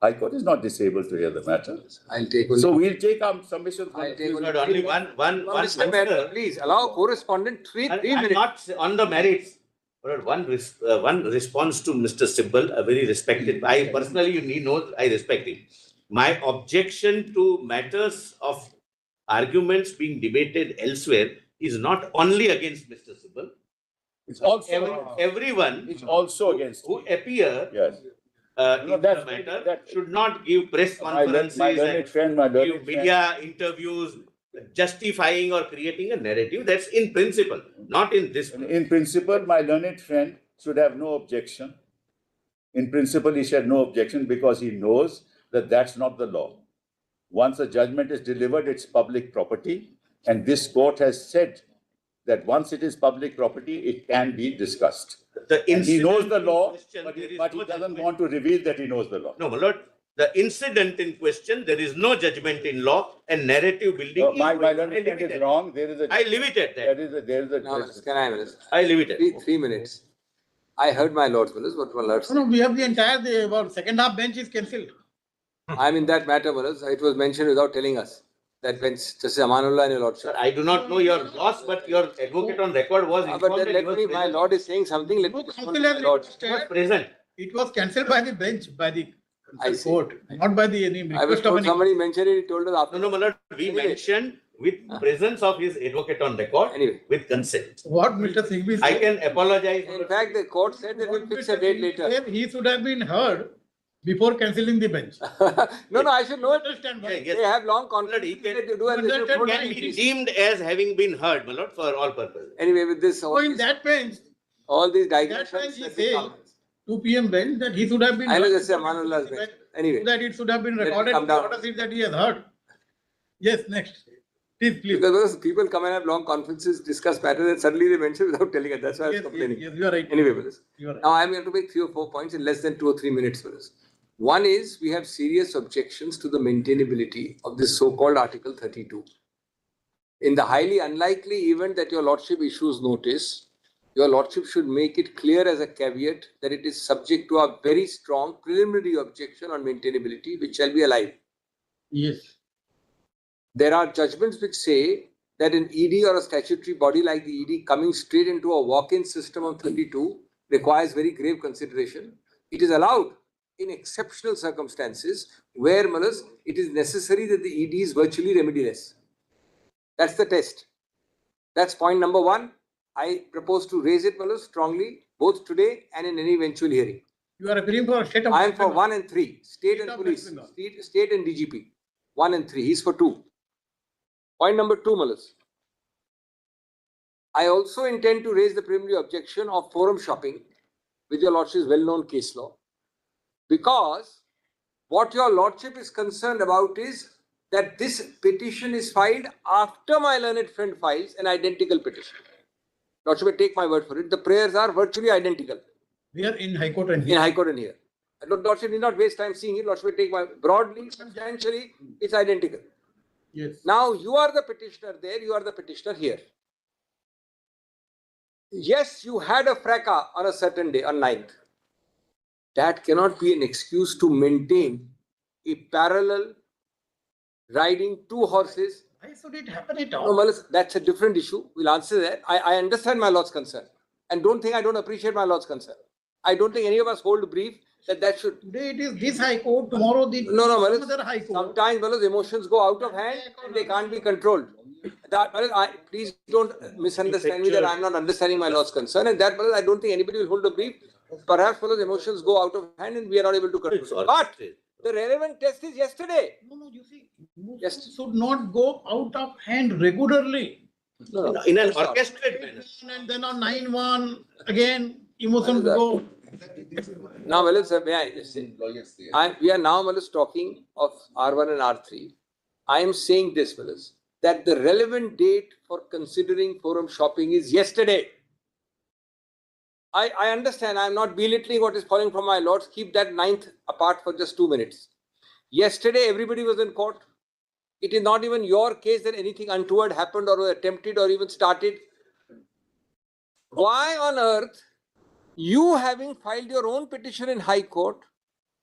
High Court is not disabled to hear the matter. I'll take only. So we'll take our submissions. I'll take But only one Mr. answer. Mehta, please allow correspondent three I'm minutes. not on the merits. But one response to Mr. Sibbal, a very respected. I personally, he knows I respect him. My objection to matters of arguments being debated elsewhere is not only against Mr. Sibbal. It's also Everyone it's also against who appear yes. in the that's- matter that- should not give press My conferences learned friend, and give media interviews justifying or creating a narrative. That's in principle, not in this. In principle, my learned friend should have no objection. In principle, he should have no objection because he knows that that's not the law. Once a judgment is delivered, it's public property. And this court has said that once it is public property, it can be discussed. And he knows the law, but he doesn't want to reveal that he knows the law. No, my lord, the incident in question, there is no judgment in law and narrative building. No, is my going. learned friend is wrong. There is a. I leave it at that. There is a. Now, can I, Minister? I leave it at that. 3 minutes. I heard my lords, Minister, what my lords. No, we have the entire, about second half bench is cancelled. I'm in that matter, Minister. It was mentioned without telling us. That bench, Justice Amanullah and your lordship. Sir, I do not know your loss, but your advocate on record was But informed then that let he was me, my present. lord is saying something, let me No, respond council to has my lord. He was present. It was cancelled by the bench, by the I see. court, not by the any I was request of told any. somebody mentioned it, he told us after. No, my lord, we Anyway. mentioned with presence of his advocate on record, Anyway. with consent. What Mr. Singhvi I said. can apologize. In fact, the court said that we'll fix a date later. He should have been heard before cancelling the bench. No, I should know it. Understand Yeah, why? yes. They have long conflict. He can- They do and they should Can put Can on be peace. deemed as having been heard, my lord, for all purposes. Anyway, with this, So in that bench, all these that digressions. bench he let me says, come. 2 PM bench, that he should have been. I know heard that's before Amanullah's cancelling the bench. bench, Anyway. so that it should have been Let me recorded, come in the down. order sheet that he has heard. Yes, next. Please, please. Because people come and have long conferences, discuss matters, and suddenly they mention without telling us. That's why I was Yes, complaining. yes, you are right. Anyway, Willis. You are right. Now I'm going to make 3 or 4 points in less than 2 or 3 minutes, Willis. One is we have serious objections to the maintainability of this so-called Article 32. In the highly unlikely event that your lordship issues notice, your lordship should make it clear as a caveat that it is subject to a very strong preliminary objection on maintainability, which shall be alive. Yes. There are judgments which say that an ED or a statutory body like the ED coming straight into a walk-in system of 32 requires very grave consideration. It is allowed in exceptional circumstances where, Malas, it is necessary that the ED is virtually remediless. That's the test. That's point number 1. I propose to raise it, Malas, strongly, both today and in any eventual hearing. You are appealing for state of. I am for 1 and 3, state and of police, West Bengal. state and DGP. 1 and 3, he's for 2. Point number 2, Malas. I also intend to raise the preliminary objection of forum shopping with your lordship's well-known case law, because what your lordship is concerned about is that this petition is filed after my learned friend files an identical petition. Lordship will take my word for it. The prayers are virtually identical We are in High Court and in here. High Court and here. Lordship need not waste time seeing it. Lordship will take my broadly, substantially, it's identical. Yes. Now you are the petitioner there, you are the petitioner here. Yes, you had a fracas on a certain day, on 9th. That cannot be an excuse to maintain a parallel riding 2 horses. Why should it happen at No, all? Malas, that's a different issue. We'll answer that. I understand my lord's concern. And don't think I don't appreciate my lord's concern. I don't think any of us hold brief that should. Today it is this High Court, tomorrow the. No, Malas, Another High Court. sometimes Malas, emotions go out of hand and they can't be controlled. That, Malas, please don't misunderstand me that I'm not understanding my lord's concern. And that, Malas, I don't think anybody will hold a brief. Perhaps, Malas, emotions go out of hand and we are not able to control. But the relevant test is yesterday. No, you see, Yes. emotions should not go out of hand regularly. No, In an it's not. orchestrated manner. And then on 9/1, again, emotions go. Now, Malas, may I just say? We are now, Malas, talking of R1 and R3. I am saying this, Malas, that the relevant date for considering forum shopping is yesterday. I understand, I am not belittling what is falling from my lords. Keep that 9th apart for just 2 minutes. Yesterday, everybody was in court. it is not even your case that anything untoward happened or was attempted or even started. Why on earth, you having filed your own petition in High Court,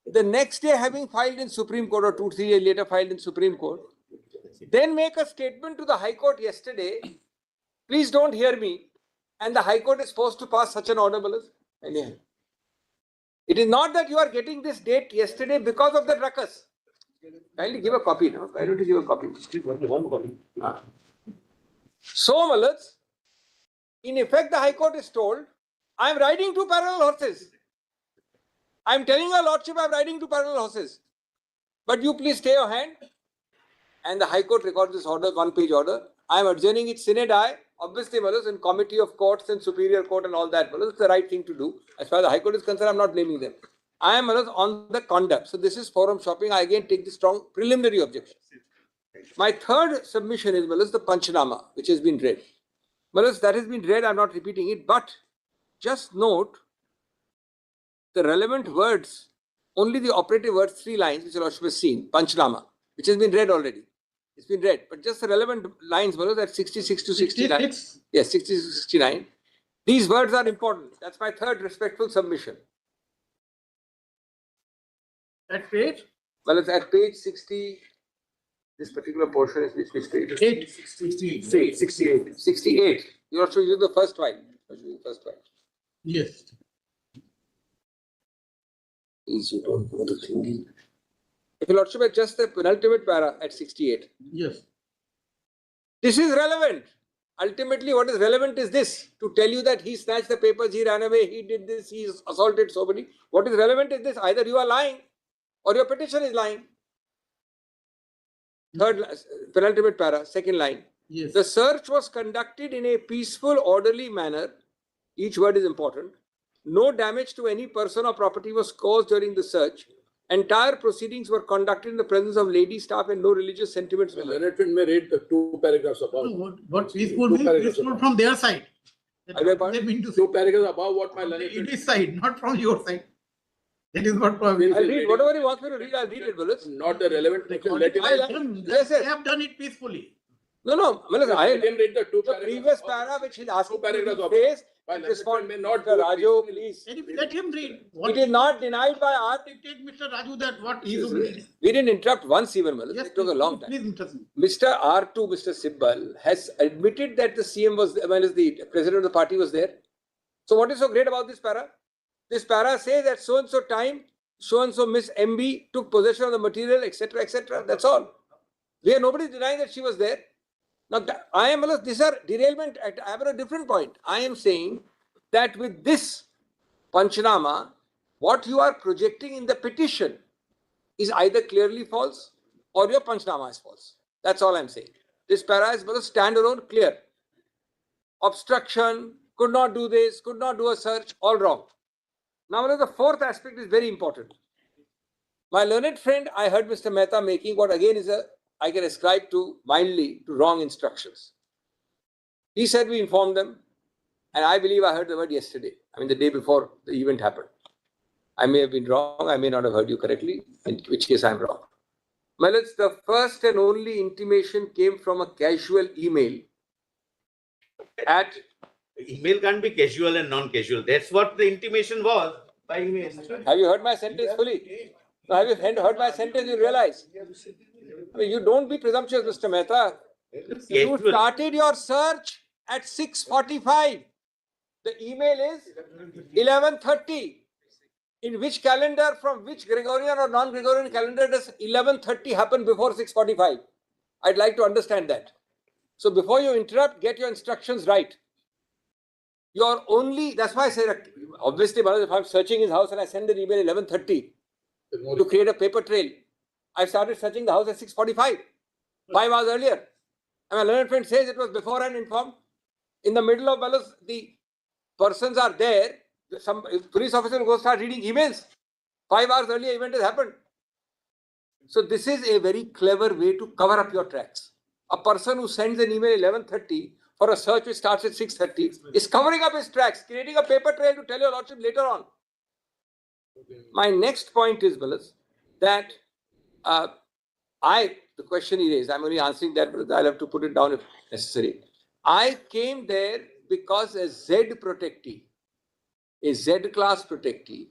the next day having filed in Supreme Court or 2-3 days later filed in Supreme Court, then make a statement to the High Court yesterday, please don't hear me, and the High Court is supposed to pass such an order, anyhow. It is not that you are getting this date yesterday because of the ruckus. Kindly give a copy now. Why don't you give a copy? One copy. So, Malats, in effect, the High Court is told, I am riding two parallel horses. I am telling your Lordship I am riding two parallel horses. But you please stay your hand. And the High Court records this order, one-page order. I am adjourning it sine die. Obviously, Malats, in Committee of Courts and Superior Court and all that, Malats, it's the right thing to do. As far as the High Court is concerned, I am not blaming them. I am, Malats, on the conduct. So this is forum shopping. I again take the strong preliminary objection. My third submission is, Malats, the Panchnama, which has been read. Malats, that has been read. I am not repeating it. But just note the relevant words, only the operative words, 3 lines, which Lordship has seen, Panchnama, which has been read already. It's been read, but just the relevant lines, Malats, at 66 to 69. 66? Yes, 60 to 69. These words are important. That's my third respectful submission. That page? Well, it's at page 60. This particular portion is which page? 8. 68. 68. You also use the first line. Yes. Please, you don't know the thing. If your Lordship has just the penultimate para at 68. Yes. This is relevant. Ultimately, what is relevant is this, to tell you that he snatched the papers, he ran away, he did this, he assaulted somebody. What is relevant is this, either you are lying or your petition is lying. Third, penultimate para, second line. Yes. The search was conducted in a peaceful, orderly manner. Each word is important. No damage to any person or property was caused during the search. Entire proceedings were conducted in the presence of lady staff and no religious sentiments were heard. Leonard Finn may read the 2 paragraphs above. What peaceful Two means? paragraphs Peaceful above. from their side. I beg pardon? They mean to say. 2 paragraphs above what my Leonard It Finn. is side, not from your side. That is what probably. I'll read whatever he wants me to read, I'll read it, Bullets. Not the relevant section. Let him, Yes, They yes. have done it peacefully. No, let him read the 2 the paragraphs. previous above. para which he's asking 2 paragraphs to above. face, Why Leonard respond, Finn may not Mr. do it Raju, peacefully. please. Let him read. It is not denied by our. Take Mr. Raju that what he is reading. We didn't interrupt once even, Malak. Yes, It took a long time. Please interest me. Mr. R2, Mr. Sibbal, has admitted that the CM was, the president of the party was there. So what is so great about this para? This para says that so and so time, so and so Miss MB took possession of the material, etc., etc. That's all. Nobody is denying that she was there. Now, these are derailment. I have a different point. I am saying that with this Panchnama, what you are projecting in the petition is either clearly false or your Panchnama is false. That's all I'm saying. This para is standalone, clear. Obstruction, could not do this, could not do a search, all wrong. Now, the fourth aspect is very important. My learned friend, I heard Mr. Mehta making what again is I can ascribe to mildly to wrong instructions. He said we informed them, and I believe I heard the word yesterday. The day before the event happened. I may have been wrong, I may not have heard you correctly, in which case I'm wrong. Well, it's the first and only intimation came from a casual email at. Email can't be casual and non-casual. That's what the intimation was by email. Have you heard my sentence fully? No, have you heard my sentence? You realize. You don't be presumptuous, Mr. Mehta. You started your search at 6:45. The email is 11:30. In which calendar, from which Gregorian or non-Gregorian calendar does 11:30 happen before 6:45? I'd like to understand that. So before you interrupt, get your instructions right. You're only, that's why I say that, obviously, if I'm searching his house and I send an email 11:30 to create a paper trail, I started searching the house at 6:45, 5 hours earlier. And my learned friend says it was before and informed. In the middle of the persons are there, some police officer will go start reading emails. 5 hours earlier, event has happened. So this is a very clever way to cover up your tracks. A person who sends an email 11:30 for a search which starts at 6:30 is covering up his tracks, creating a paper trail to tell your lordship later on. My next point is, that the question he raised, I'm only answering that, but I'll have to put it down if necessary. I came there because a Z protectee, a Z class protectee,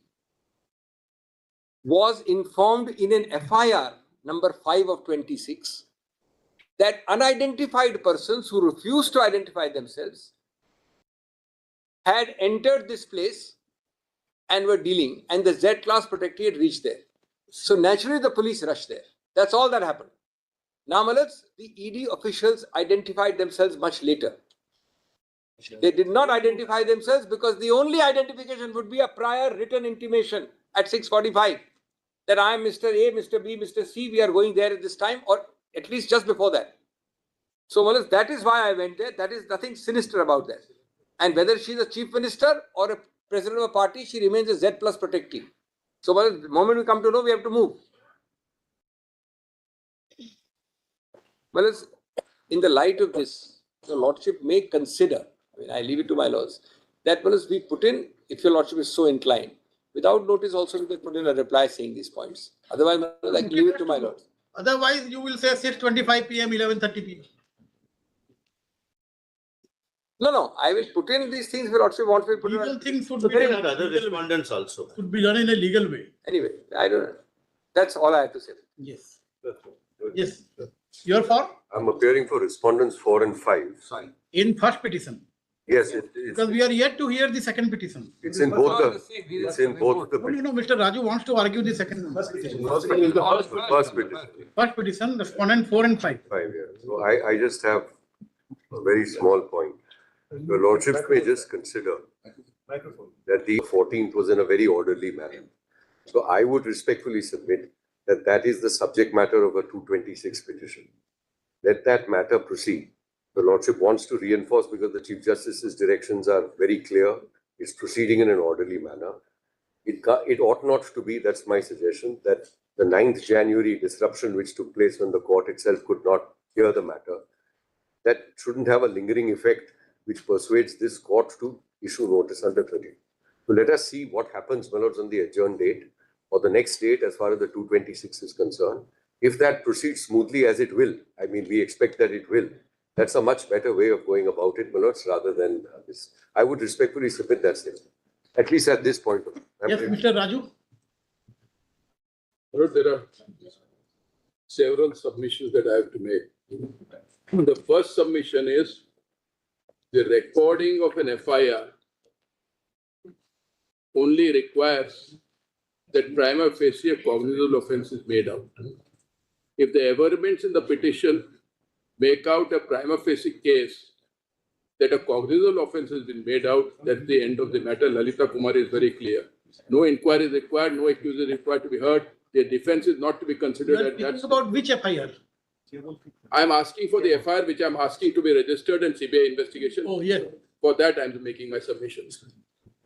was informed in an FIR number 5 of 26 that unidentified persons who refused to identify themselves had entered this place and were dealing, and the Z class protectee had reached there. So naturally the police rushed there. That's all that happened. Now, Malats, the ED officials identified themselves much later. They did not identify themselves because the only identification would be a prior written intimation at 6:45 that I am Mr. A, Mr. B, Mr. C, we are going there at this time, or at least just before that. So, Malats, that is why I went there. That is nothing sinister about that. And whether she is a chief minister or a president of a party, she remains a Z plus protectee. So, Malats, the moment we come to know, we have to move. Well, in the light of this, your Lordship may consider, I leave it to my lords, that we put in, if your Lordship is so inclined, without notice also we can put in a reply saying these points. Otherwise, I leave it to my lords. Otherwise, you will say 6:25 p.m., 11:30 p.m. No, I will put in these things your Lordship wants me to put in. Legal things should So be there done. are other respondents also. Should be done in a legal way. Anyway, I don't know. That's all I have to say. Yes. Yes. You're for? I'm appearing for respondents 4 and 5. Sorry. In first petition. Yes, Because we are yet to hear the second petition. it's in both the No, Mr. Raju wants to argue the second petition. first petition. First petition, respondent 4 and 5. 5 years. So I just have a very small point. Your Lordship may just consider that the 14th was in a very orderly manner. So I would respectfully submit that that is the subject matter of a 226 petition. Let that matter proceed. The Lordship wants to reinforce because the Chief Justice's directions are very clear. It's proceeding in an orderly manner. It ought not to be, that's my suggestion, that the 9th January disruption which took place when the court itself could not hear the matter, that shouldn't have a lingering effect which persuades this court to issue notice under 30. So let us see what happens, my lords, on the adjourned date or the next date as far as the 226 is concerned. If that proceeds smoothly, as it will, I mean, we expect that it will, that's a much better way of going about it, my lords, rather than this. I would respectfully submit that statement, at least at this point. Yes, Mr. Raju. There are several submissions that I have to make. The first submission is the recording of an FIR only requires that prima facie a cognizable offence is made out. If the averments in the petition make out a prima facie case that a cognizable offence has been made out, that's the end of the matter. Lalita Kumari is very clear. No inquiry is required, no accused is required to be heard. Their defense is not to be considered. You are speaking about which FIR? I'm asking for the FIR, which I'm asking to be registered and CBI investigation. Oh, yes. For that, I'm making my submissions.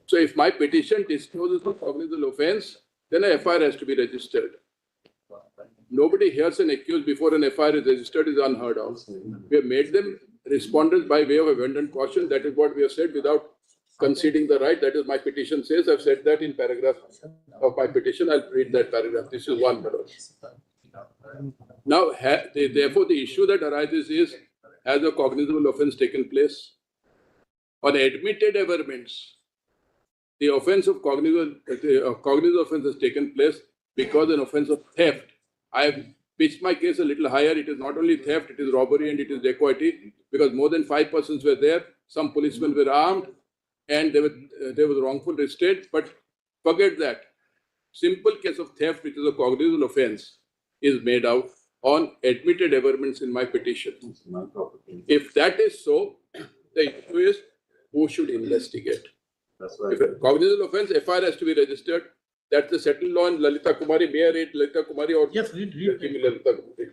So if my petition discloses a cognizable offence, then a FIR has to be registered. Nobody hears an accused before an FIR is registered is unheard of. We have made them respondents by way of abundant caution. That is what we have said without conceding the right. That is my petition says. I've said that in paragraph of my petition. I'll read that paragraph. This is one paragraph. Now, therefore, the issue that arises is, has a cognizable offence taken place? On admitted averments, the offence of cognizable offence has taken place because an offence of theft. I have pitched my case a little higher. It is not only theft, it is robbery and it is dacoity, because more than 5 persons were there. Some policemen were armed and there was wrongful restraint. But forget that. Simple case of theft, which is a cognizable offence, is made out on admitted averments in my petition. If that is so, the issue is who should investigate. If a cognizable offence, FIR has to be registered. That's the settled law in Lalita Kumari. May I read Lalita Kumari or Yes, read. give me Lalita Kumari.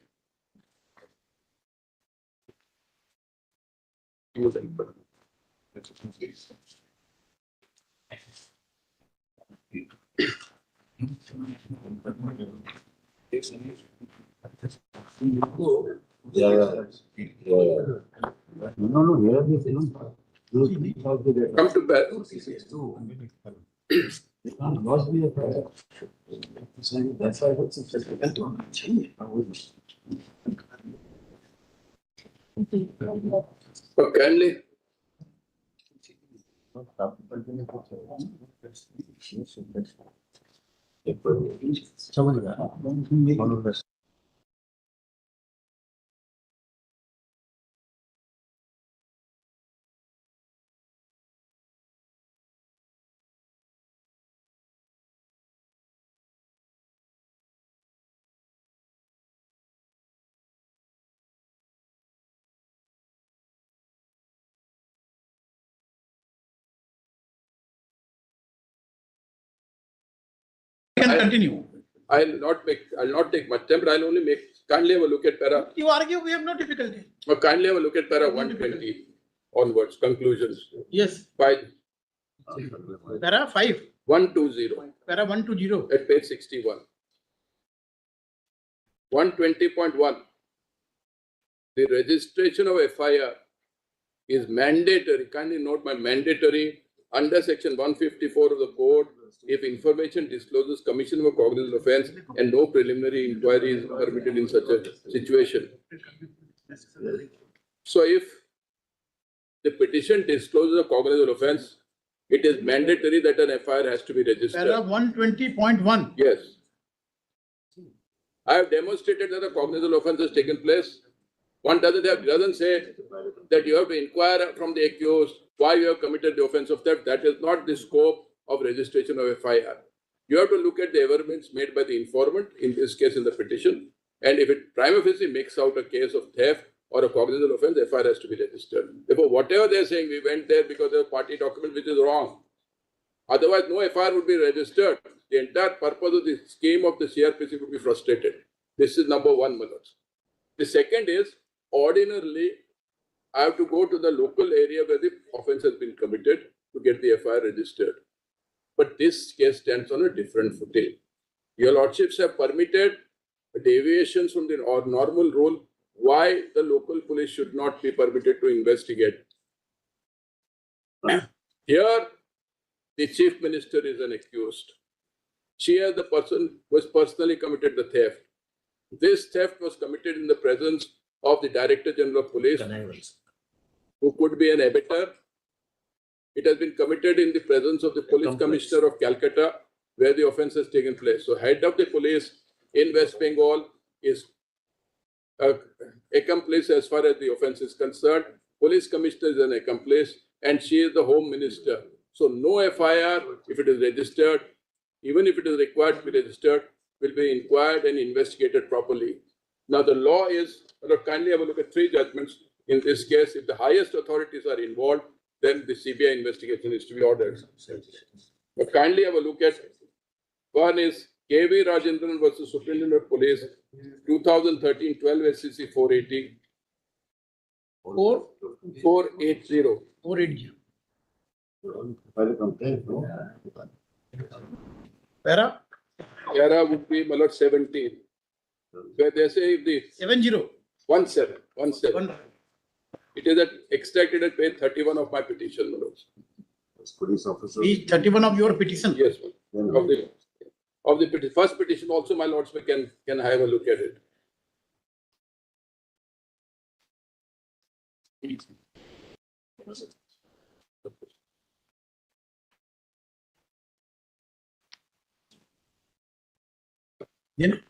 Come to back. So kindly, You can continue. I'll not take much time, but I'll only make, kindly have a look at para, You argue, we have no difficulty. or kindly have a look at para 120 onwards, conclusions. Yes. By Para 5, 120 para 120. at page 61. 120.1. The registration of FIR is mandatory. Kindly note my mandatory under section 154 of the code. If information discloses commission of a cognizable offence and no preliminary inquiry is permitted in such a situation. So if the petition discloses a cognizable offence, it is mandatory that an FIR has to be registered. Para 120.1. Yes. I have demonstrated that a cognizable offence has taken place. One doesn't say that you have to inquire from the accused why you have committed the offence of theft. That is not the scope of registration of FIR. You have to look at the evidence made by the informant, in this case in the petition, and if it prima facie makes out a case of theft or a cognizable offence, FIR has to be registered. Therefore, whatever they are saying, we went there because of party document, which is wrong. Otherwise, no FIR would be registered. The entire purpose of the scheme of the CRPC would be frustrated. This is number one, Manoj. The second is, ordinarily, I have to go to the local area where the offence has been committed to get the FIR registered. But this case stands on a different footing. Your lordships have permitted deviations from the normal rule. Why the local police should not be permitted to investigate? Here, the chief minister is an accused. She is the person who has personally committed the theft. This theft was committed in the presence of the Director General of Police, who could be an abettor. It has been committed in the presence of the Police Commissioner of Calcutta, where the offence has taken place. So, head of the police in West Bengal is accomplice as far as the offence is concerned. Police Commissioner is an accomplice, and she is the Home Minister. So, no FIR, if it is registered, even if it is required to be registered, will be inquired and investigated properly. Now, the law is, kindly have a look at three judgments. In this case, if the highest authorities are involved, then the CBI investigation is to be ordered. But kindly have a look at, one is KV Rajendran versus Superintendent of Police, 2013-12 SCC 480. 480. 480. Para Yara would be Malad 17. Where they say if the 70. 17. It is extracted at page 31 of my petition, Manoj. Police officer. Page 31 of your petition. Yes, of the first petition also, my lords, we can have a look at it. Then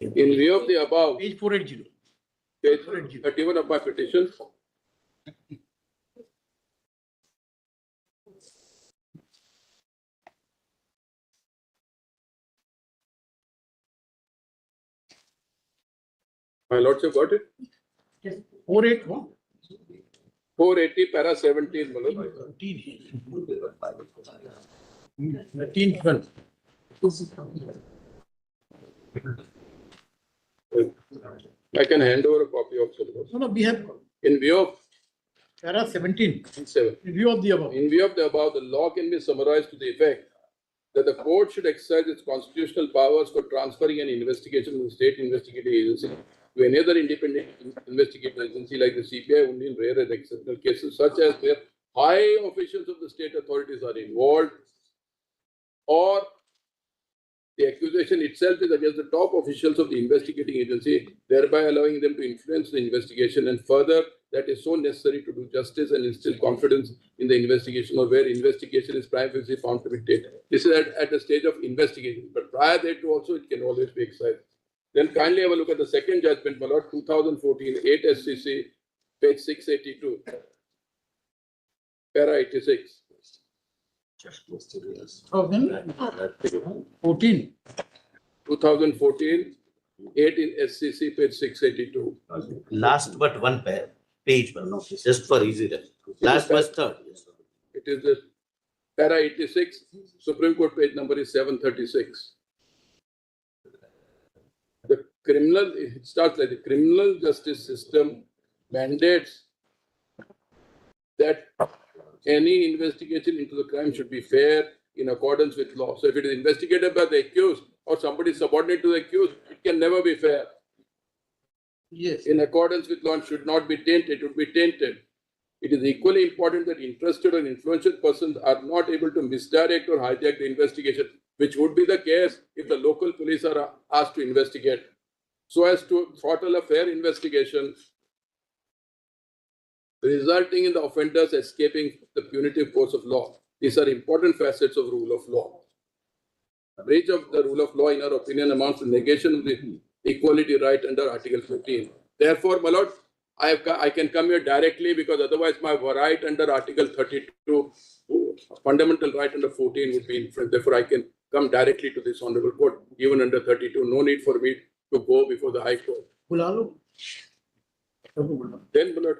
In view of the above, page 480. page 31 of my petition, my lords have got it? 481. 480 para 17, Manoj. 13, 12. I can hand over a copy of syllabus. No, we have In view of para 17. 7. In view of the above. In view of the above, the law can be summarized to the effect that the court should exercise its constitutional powers for transferring an investigation from the state investigative agency to any other independent investigative agency like the CBI only in rare and exceptional cases such as where high officials of the state authorities are involved or the accusation itself is against the top officials of the investigating agency, thereby allowing them to influence the investigation, and further, that is so necessary to do justice and instill confidence in the investigation, or where investigation is prima facie found to be taken. This is at the stage of investigation, but prior thereto also it can always be excised. Then kindly have a look at the second judgment, my lord, 2014, 8 SCC, page 682, para 86. Oh, then 14. 2014, 8 in SCC, page 682. Last but one page, just for easy reference. Last but third. Yes. It is the para 86, Supreme Court page number is 736. It starts like the criminal justice system mandates that any investigation into the crime should be fair in accordance with law. So if it is investigated by the accused or somebody subordinate to the accused, it can never be fair. Yes. In accordance with law, and should not be tainted, it would be tainted. It is equally important that interested or influential persons are not able to misdirect or hijack the investigation, which would be the case if the local police are asked to investigate, so as to throttle a fair investigation, resulting in the offenders escaping the punitive course of law. These are important facets of rule of law. A breach of the rule of law, in our opinion, amounts to negation of the equality right under Article 15. Therefore, my lord, I can come here directly because otherwise my right under Article 32, fundamental right under 14 would be infringed. Therefore, I can come directly to this honorable court, even under 32. No need for me to go before the High Court. Then, my lord,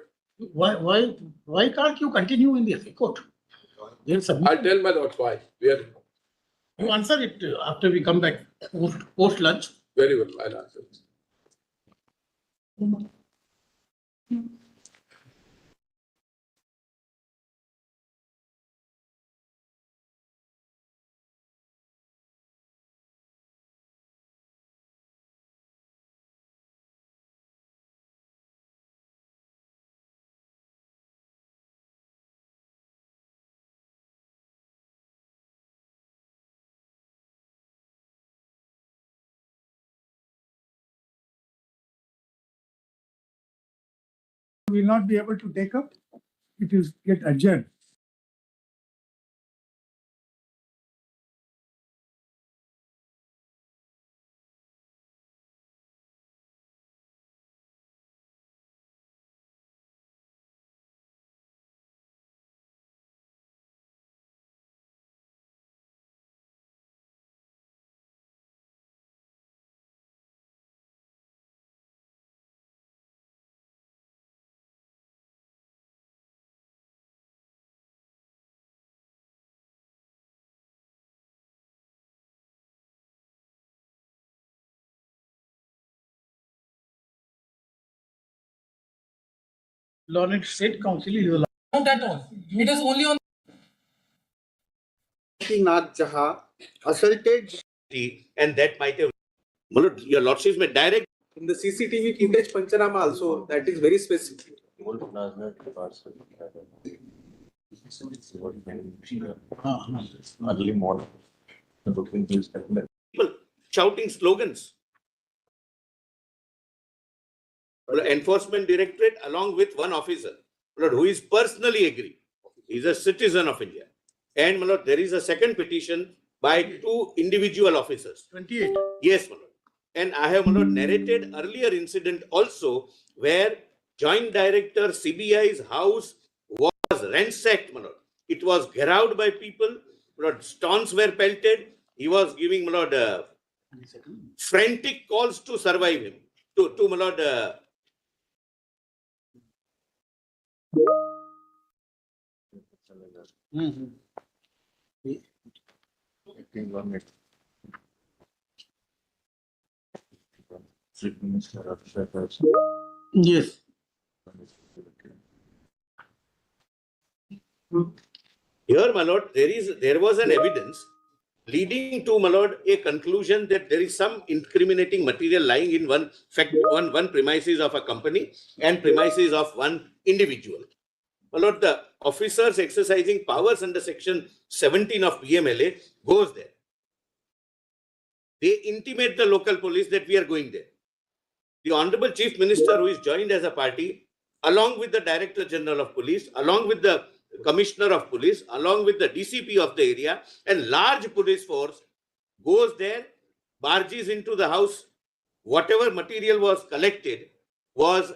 Why can't you continue in the High Court? I'll tell my lord why. You answer it after we come back post lunch. Very well, I'll answer. Will not be able to take up. It is get adjourned. Learned State Council is allowed. Not at all. It is only on Nath Jaha assaulted And that might have, your lordships may direct. in the CCTV footage Panchanama also, that is very specific. People shouting slogans. Enforcement Directorate along with one officer, who is personally agree. He is a citizen of India. And there is a second petition by two individual officers. 28. Yes, my lord. And I have narrated earlier incident also where Joint Director CBI's house was ransacked, my lord. It was garrowed by people, my lord. Stones were pelted. He was giving, my lord, frantic calls to survive him. To my lord, Yes. here, my lord, there was an evidence leading to, my lord, a conclusion that there is some incriminating material lying in one premises of a company and premises of one individual. My lord, the officers exercising powers under section 17 of PMLA goes there. They intimate the local police that we are going there. The Honorable Chief Minister, who is joined as a party, along with the Director General of Police, along with the Commissioner of Police, along with the DCP of the area, and large police force, goes there, barges into the house. Whatever material was collected was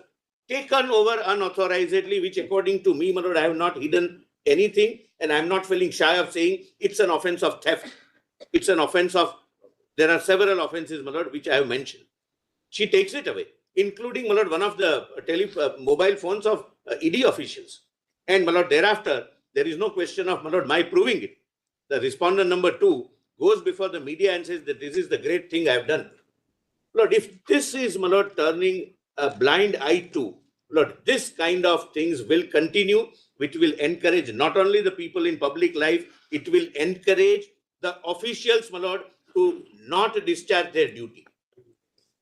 taken over unauthorizedly, which according to me, my lord, I have not hidden anything, and I am not feeling shy of saying it's an offense of theft. It's an offense of, there are several offenses, my lord, which I have mentioned. She takes it away, including, my lord, one of the mobile phones of ED officials. And, my lord, thereafter, there is no question of, my lord, my proving it. The respondent number 2 goes before the media and says that this is the great thing I have done. Lord, if this is, my lord, turning a blind eye to, Lord, this kind of things will continue, which will encourage not only the people in public life, it will encourage the officials, my lord, to not discharge their duty.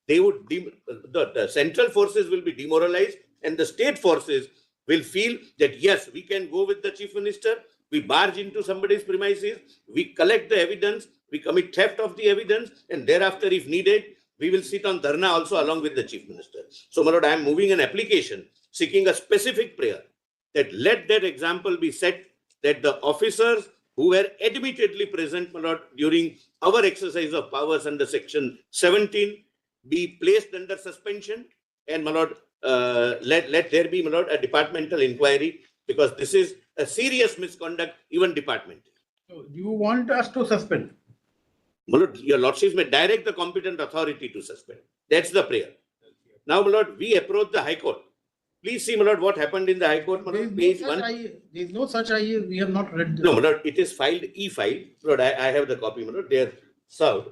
They would, the central forces will be demoralized, and the state forces will feel that, yes, we can go with the chief minister, we barge into somebody's premises, we collect the evidence, we commit theft of the evidence, and thereafter, if needed, we will sit on dharna also along with the chief minister. So, my lord, I am moving an application seeking a specific prayer that let that example be set, that the officers who were admittedly present, my lord, during our exercise of powers under section 17 be placed under suspension, and, my lord, let there be, my lord, a departmental inquiry, because this is a serious misconduct, even departmental. So you want us to suspend? My lord, your lordships may direct the competent authority to suspend. That's the prayer. Now, my lord, we approach the High Court. Please see, my lord, what happened in the High Court, my lord, page 1. There is no such IE, we have not read this. No, my lord, it is filed e-file. Lord, I have the copy, my lord. They are served.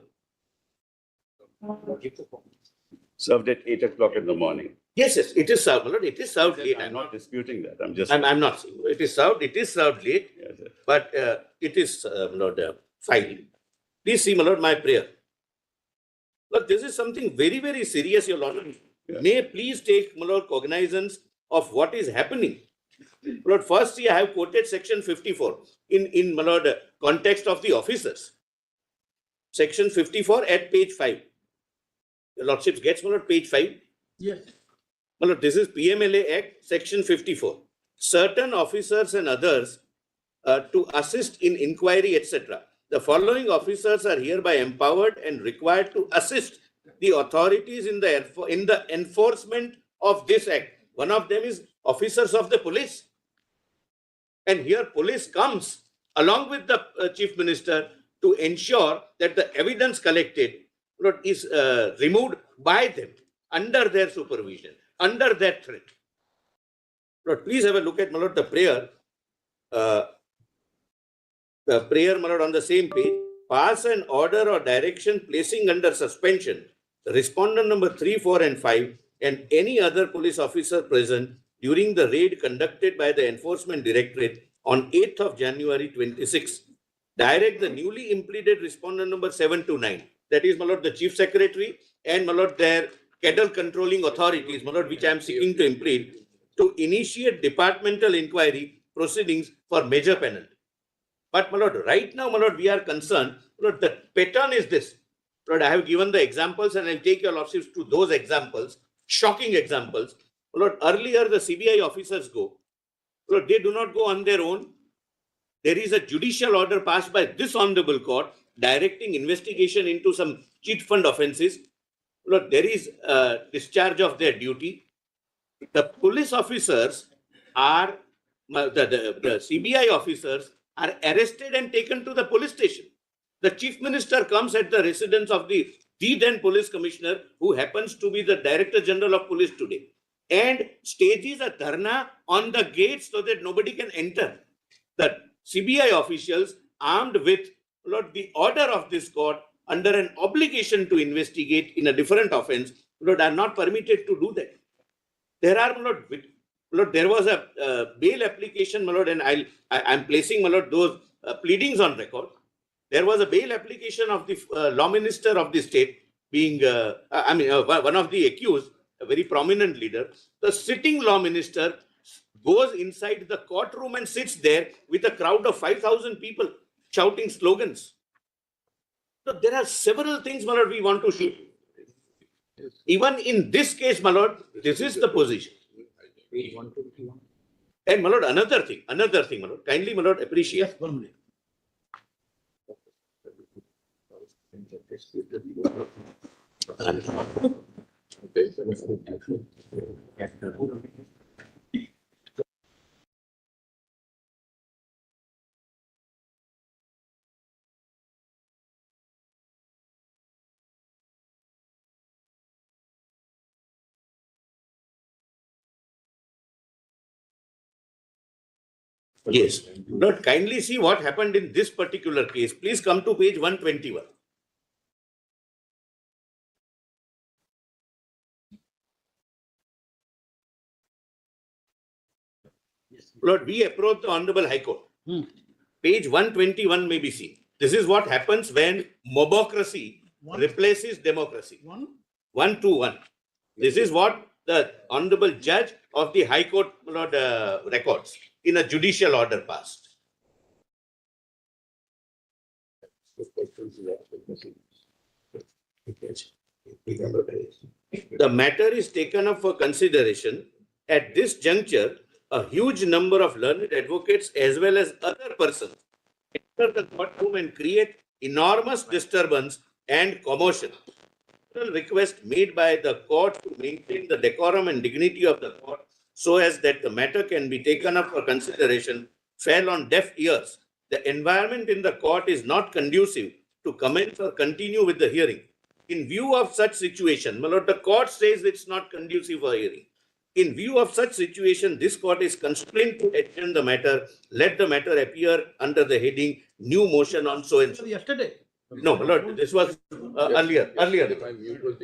Served at 8 o'clock in the morning. Yes, yes, it is served, my lord. It is served late. I'm not disputing that. I'm not saying it is served late, Yes, yes. but it is, my lord, filed. Please see, my lord, my prayer. Look, this is something very, very serious, your lord. Yeah. May please take, my lord, cognizance of what is happening. My lord, first, see, I have quoted section 54 in my lord, context of the officers. Section 54 at page 5. Your lordships gets, my lord, page 5. Yes. My lord, this is PMLA Act, section 54. Certain officers and others to assist in inquiry, etc. The following officers are hereby empowered and required to assist the authorities in the enforcement of this act. One of them is officers of the police. And here police comes along with the chief minister to ensure that the evidence collected, Lord, is removed by them under their supervision, under their threat. Lord, please have a look at, my lord, the prayer. The prayer, my lord, on the same page. Pass an order or direction placing under suspension respondent number 3, 4, and 5 and any other police officer present during the raid conducted by the Enforcement Directorate on 8th of January 26. Direct the newly implemented respondent number 7 to 9. That is, my lord, the Chief Secretary and, my lord, their cattle controlling authorities, my lord, which I am seeking to implement, to initiate departmental inquiry proceedings for major penalty. But, my lord, right now, my lord, we are concerned, my lord, the pattern is this. Lord, I have given the examples and I'll take your lordships to those examples, shocking examples. Lord, earlier the CBI officers go. Lord, they do not go on their own. There is a judicial order passed by this honorable court directing investigation into some cheat fund offences. Lord, there is a discharge of their duty. The police officers are, the CBI officers are arrested and taken to the police station. The chief minister comes at the residence of the then police commissioner, who happens to be the director general of police today, and stages a dharna on the gates so that nobody can enter. The CBI officials, armed with, Lord, the order of this court under an obligation to investigate in a different offense, Lord, are not permitted to do that. There are, Lord, there was a bail application, my lord, and I'm placing, my lord, those pleadings on record. There was a bail application of the law minister of the state being, one of the accused, a very prominent leader. The sitting law minister goes inside the courtroom and sits there with a crowd of 5,000 people shouting slogans. So there are several things, my lord, we want to show. Even in this case, my lord, this is the position. And my lord, another thing, my lord, kindly, my lord, appreciate. Yes, 1 minute. Yes. Lord, kindly see what happened in this particular case. Please come to page 121. Lord, we approach the Honorable High Court. Page 121 may be seen. This is what happens when mobocracy replaces democracy. 121. This is what the Honorable Judge of the High Court, Lord, records in a judicial order passed. The matter is taken up for consideration. At this juncture, a huge number of learned advocates as well as other persons enter the courtroom and create enormous disturbance and commotion. Request made by the court to maintain the decorum and dignity of the court so as that the matter can be taken up for consideration fell on deaf ears. The environment in the court is not conducive to commence or continue with the hearing. In view of such situation, my lord, the court says it's not conducive for hearing. In view of such situation, this court is constrained to adjourn the matter. Let the matter appear under the heading new motion on so and so. Yesterday. No, my lord, this was earlier.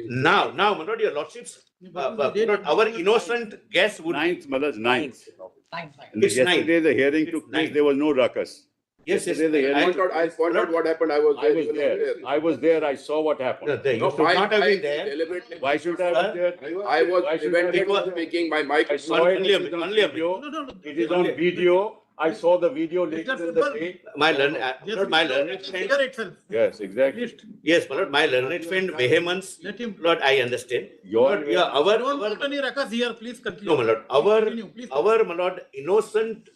Now, my lord, your lordships, my lord, our innocent guess would. Ninth, my lord, ninth. It's Yesterday the hearing took place, there was no ruckus. Yes, yes. Yesterday the hearing. I point out what happened. I was there. I was there, I saw what happened. You should not have been there. Deliberately. Why should I have been there? I was Why should I prevented have from speaking. My mic I was saw it, Only a it is on minute. video. No. It is on video. I saw the video later in the day. My learned friend. Figure itself. Yes, exactly. Yes, my lord, my learned friend vehemence. Let him. Lord, I understand. Your, Don't put any ruckus here, please continue. No, my lord, Please my lord, innocent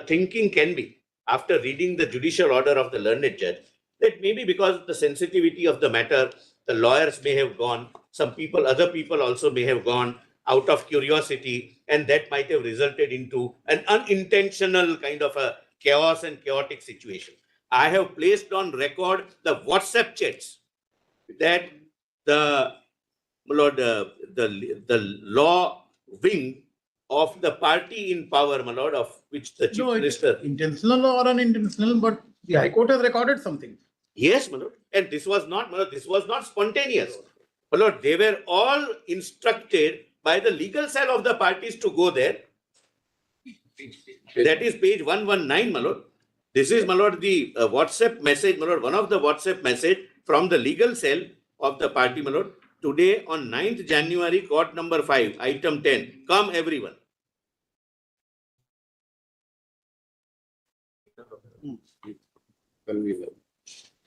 thinking can be, after reading the judicial order of the learned judge, that maybe because of the sensitivity of the matter, the lawyers may have gone, other people also may have gone out of curiosity, and that might have resulted into an unintentional kind of a chaos and chaotic situation. I have placed on record the WhatsApp chats that the law wing of the party in power, my lord, of which the chief No, it's minister. intentional or unintentional, but the High Court has recorded something. Yes, my lord. And this was not, my lord, this was not spontaneous. My lord, they were all instructed by the legal cell of the parties to go there. That is page 119, my lord. This is, my lord, the WhatsApp message, my lord, one of the WhatsApp message from the legal cell of the party, my lord. Today on 9th January, court number 5, item 10. Come everyone.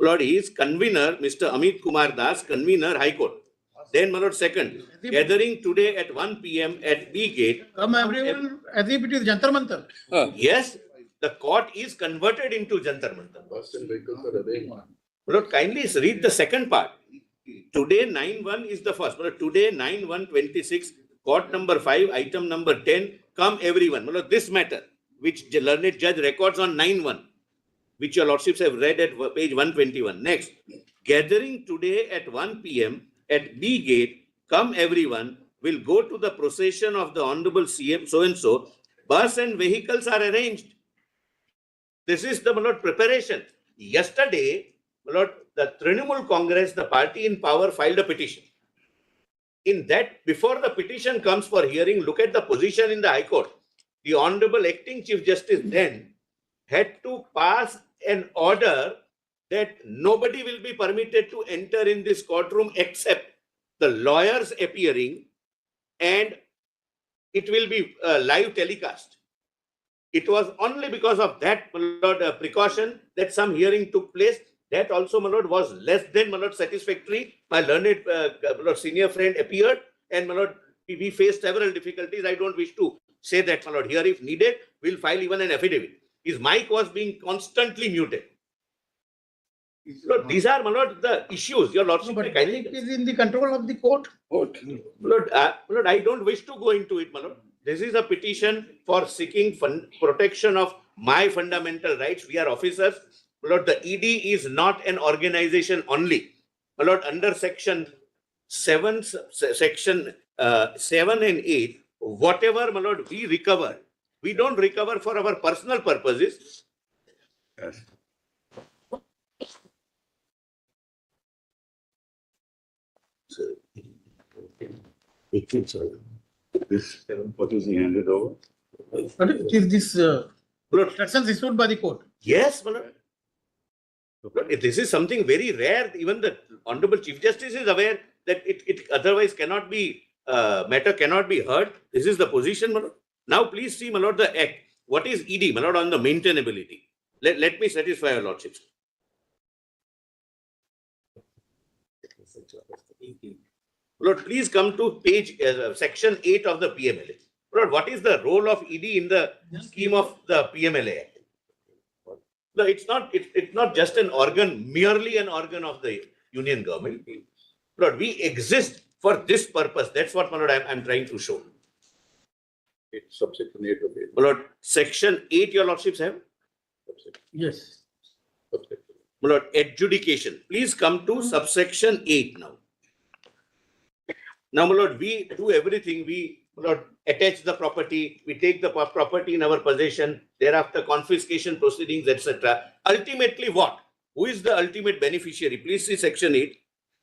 Lord, he is convener, Mr. Amit Kumar Das, convener, High Court. Then, my lord, second, gathering today at 1 p.m. at B gate. Come everyone, as if it is Jantar Mantar. Yes, the court is converted into Jantar Mantar. Lord, kindly read the second part. Today 9-1 is the first. Today 9-1-26, court number 5, item number 10, come everyone. This matter, which the learned judge records on 9-1, which your lordships have read at page 121. Next, gathering today at 1 p.m. at B gate, come everyone, will go to the procession of the Honorable CM so-and-so. Bus and vehicles are arranged. This is the preparation. Yesterday, the Trinamool Congress, the party in power, filed a petition. In that, before the petition comes for hearing, look at the position in the High Court. The Honorable Acting Chief Justice then had to pass an order that nobody will be permitted to enter in this courtroom except the lawyers appearing, and it will be live telecast. It was only because of that precaution that some hearing took place. that also, my lord, was less than, my lord, satisfactory. My learned my lord, senior friend appeared, and my lord, we faced several difficulties. I don't wish to say that, my lord. Here, if needed, we'll file even an affidavit. His mic was being constantly muted. Lord, these are, my lord, the issues. Your lordship, But kindly. it is in the control of the court. Lord, I don't wish to go into it, my lord. This is a petition for seeking protection of my fundamental rights. We are officers. My lord, the ED is not an organization only. My lord, under section 7 and 8, whatever, my lord, we recover, we don't recover for our personal purposes. Yes. This, what is he handed over? But it is this Lord, instructions issued by the court. yes, my lord. Lord, this is something very rare. Even the Honorable Chief Justice is aware that it otherwise cannot be, matter cannot be heard. This is the position, my lord. Now, please see, my lord, the act. What is ED, my lord, on the maintainability? Let me satisfy your lordships. Lord, please come to page, section 8 of the PMLA. Lord, what is the role of ED in the scheme of the PMLA Act? No, it's not just an organ, merely an organ of the union government. Lord, we exist for this purpose. That's what, my lord, I'm trying to show. It's subsection 8 of it. My lord, section 8, your lordships have? Yes. Subsection. My lord, adjudication. Please come to subsection 8 now. Now, my lord, we do everything. We, my lord, attach the property. We take the property in our possession. Thereafter, confiscation proceedings, etc. Ultimately, what? Who is the ultimate beneficiary? Please see section 8.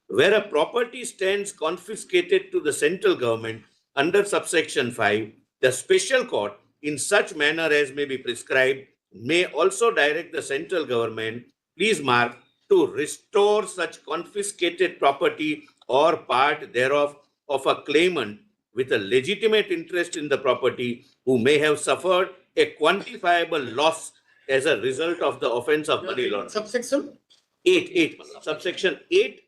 Where a property stands confiscated to the central government under subsection 5, the special court, in such manner as may be prescribed, may also direct the central government, please mark, to restore such confiscated property or part thereof of a claimant with a legitimate interest in the property who may have suffered a quantifiable loss as a result of the offense of money laundering. Subsection? 8, subsection 8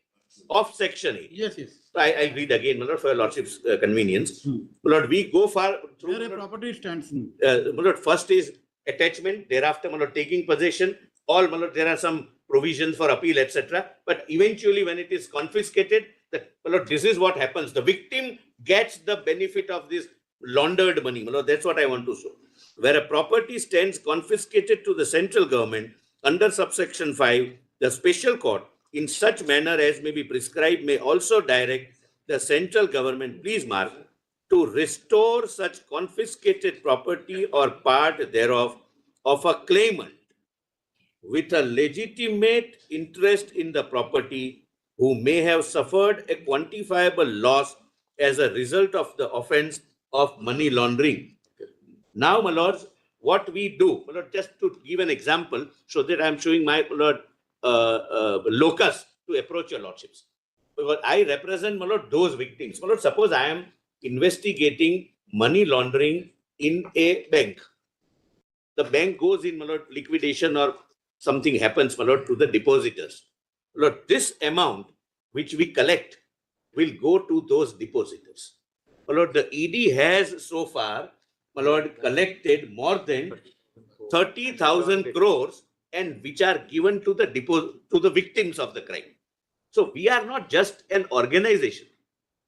of section 8. Yes, yes. I'll read again, my lord, for your lordship's convenience. My lord, we go far through. Where a property stands. My lord, first is attachment, thereafter, my lord, taking possession. All, my lord, there are some provisions for appeal, etc. But eventually, when it is confiscated, my lord, this is what happens. The victim gets the benefit of this laundered money. My lord, that's what I want to show. Where a property stands confiscated to the central government under subsection 5, the special court, in such manner as may be prescribed, may also direct the central government, please mark, to restore such confiscated property or part thereof of a claimant with a legitimate interest in the property who may have suffered a quantifiable loss as a result of the offense of money laundering. Now, my lords, what we do, my lord, just to give an example, so that I'm showing my, my lord, locus to approach your lordships. Because I represent, my lord, those victims. My lord, suppose I am investigating money laundering in a bank. The bank goes in, my lord, liquidation or something happens, my lord, to the depositors. My lord, this amount which we collect will go to those depositors. My lord, the ED has so far, my lord, collected more than 30,000 crores, and which are given to the victims of the crime. So we are not just an organization.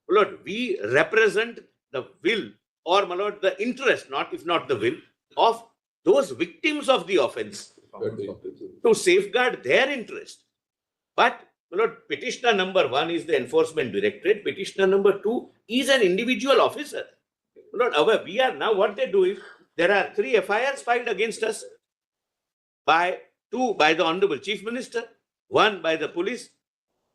My lord, we represent the will, or my lord, the interest, not if not the will, of those victims of the offense to safeguard their interest. But my lord, petitioner number 1 is the enforcement directorate. Petitioner number 2 is an individual officer. My lord, we are now, what they do is, there are 3 FIRs filed against us by 2 by the Honorable Chief Minister, 1 by the police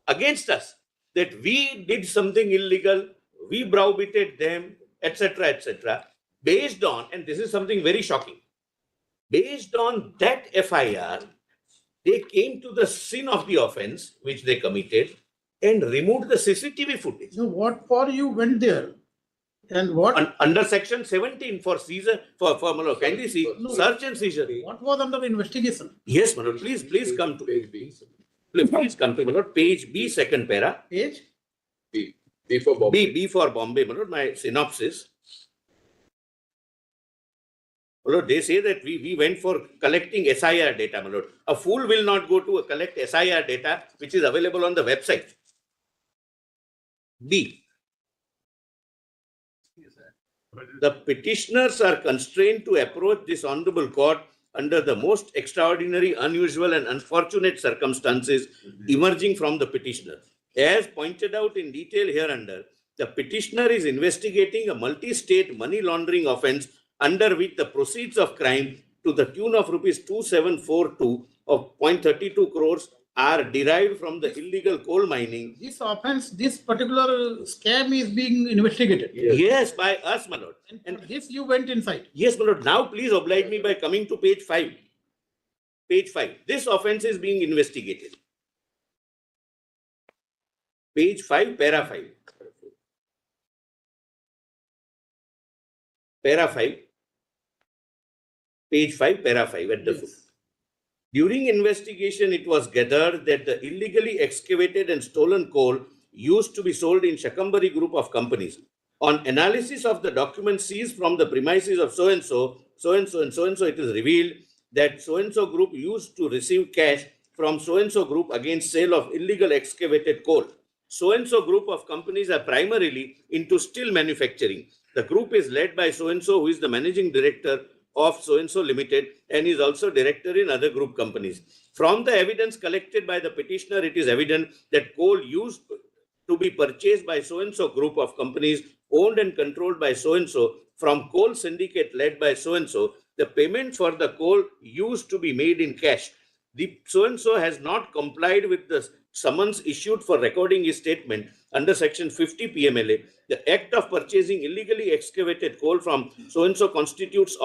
against us, that we did something illegal, we browbeated them, etc., etc. Based on, and this is something very shocking, based on that FIR, they came to the scene of the offense which they committed and removed the CCTV footage. So what for you went there? And what? Under section 17 for seizure, for Manoj, kindly see, search and seizure. What was under investigation? Yes, Manoj, please come to. Please come to my lord, page B, second para. Page? B for Bombay. B for Bombay, my lord, my synopsis. My lord, they say that we went for collecting SIR data, my lord. A fool will not go to collect SIR data, which is available on the website. B. The petitioners are constrained to approach this honorable court under the most extraordinary, unusual, and unfortunate circumstances emerging from the petitioner. As pointed out in detail hereunder, the petitioner is investigating a multi-state money laundering offence under which the proceeds of crime to the tune of rupees 2742 of 0.32 crores are derived from the illegal coal mining. This offense, this particular scam is being investigated. Yes, by us, my lord. And for this you went inside. Yes, my lord. Now please oblige me by coming to page 5. Page 5. This offence is being investigated. Page 5, para 5. Para 5. Page 5, para 5 at the foot. During investigation, it was gathered that the illegally excavated and stolen coal used to be sold in Shakambari group of companies. On analysis of the documents seized from the premises of so-and-so, so-and-so, and so-and-so, it is revealed that so-and-so group used to receive cash from so-and-so group against sale of illegal excavated coal. So-and-so group of companies are primarily into steel manufacturing. The group is led by so-and-so, who is the managing director of so-and-so limited and is also director in other group companies. From the evidence collected by the petitioner, it is evident that coal used to be purchased by so-and-so group of companies owned and controlled by so-and-so from coal syndicate led by so-and-so. The payment for the coal used to be made in cash. The so-and-so has not complied with the summons issued for recording his statement under section 50 PMLA. The act of purchasing illegally excavated coal from so-and-so constitutes of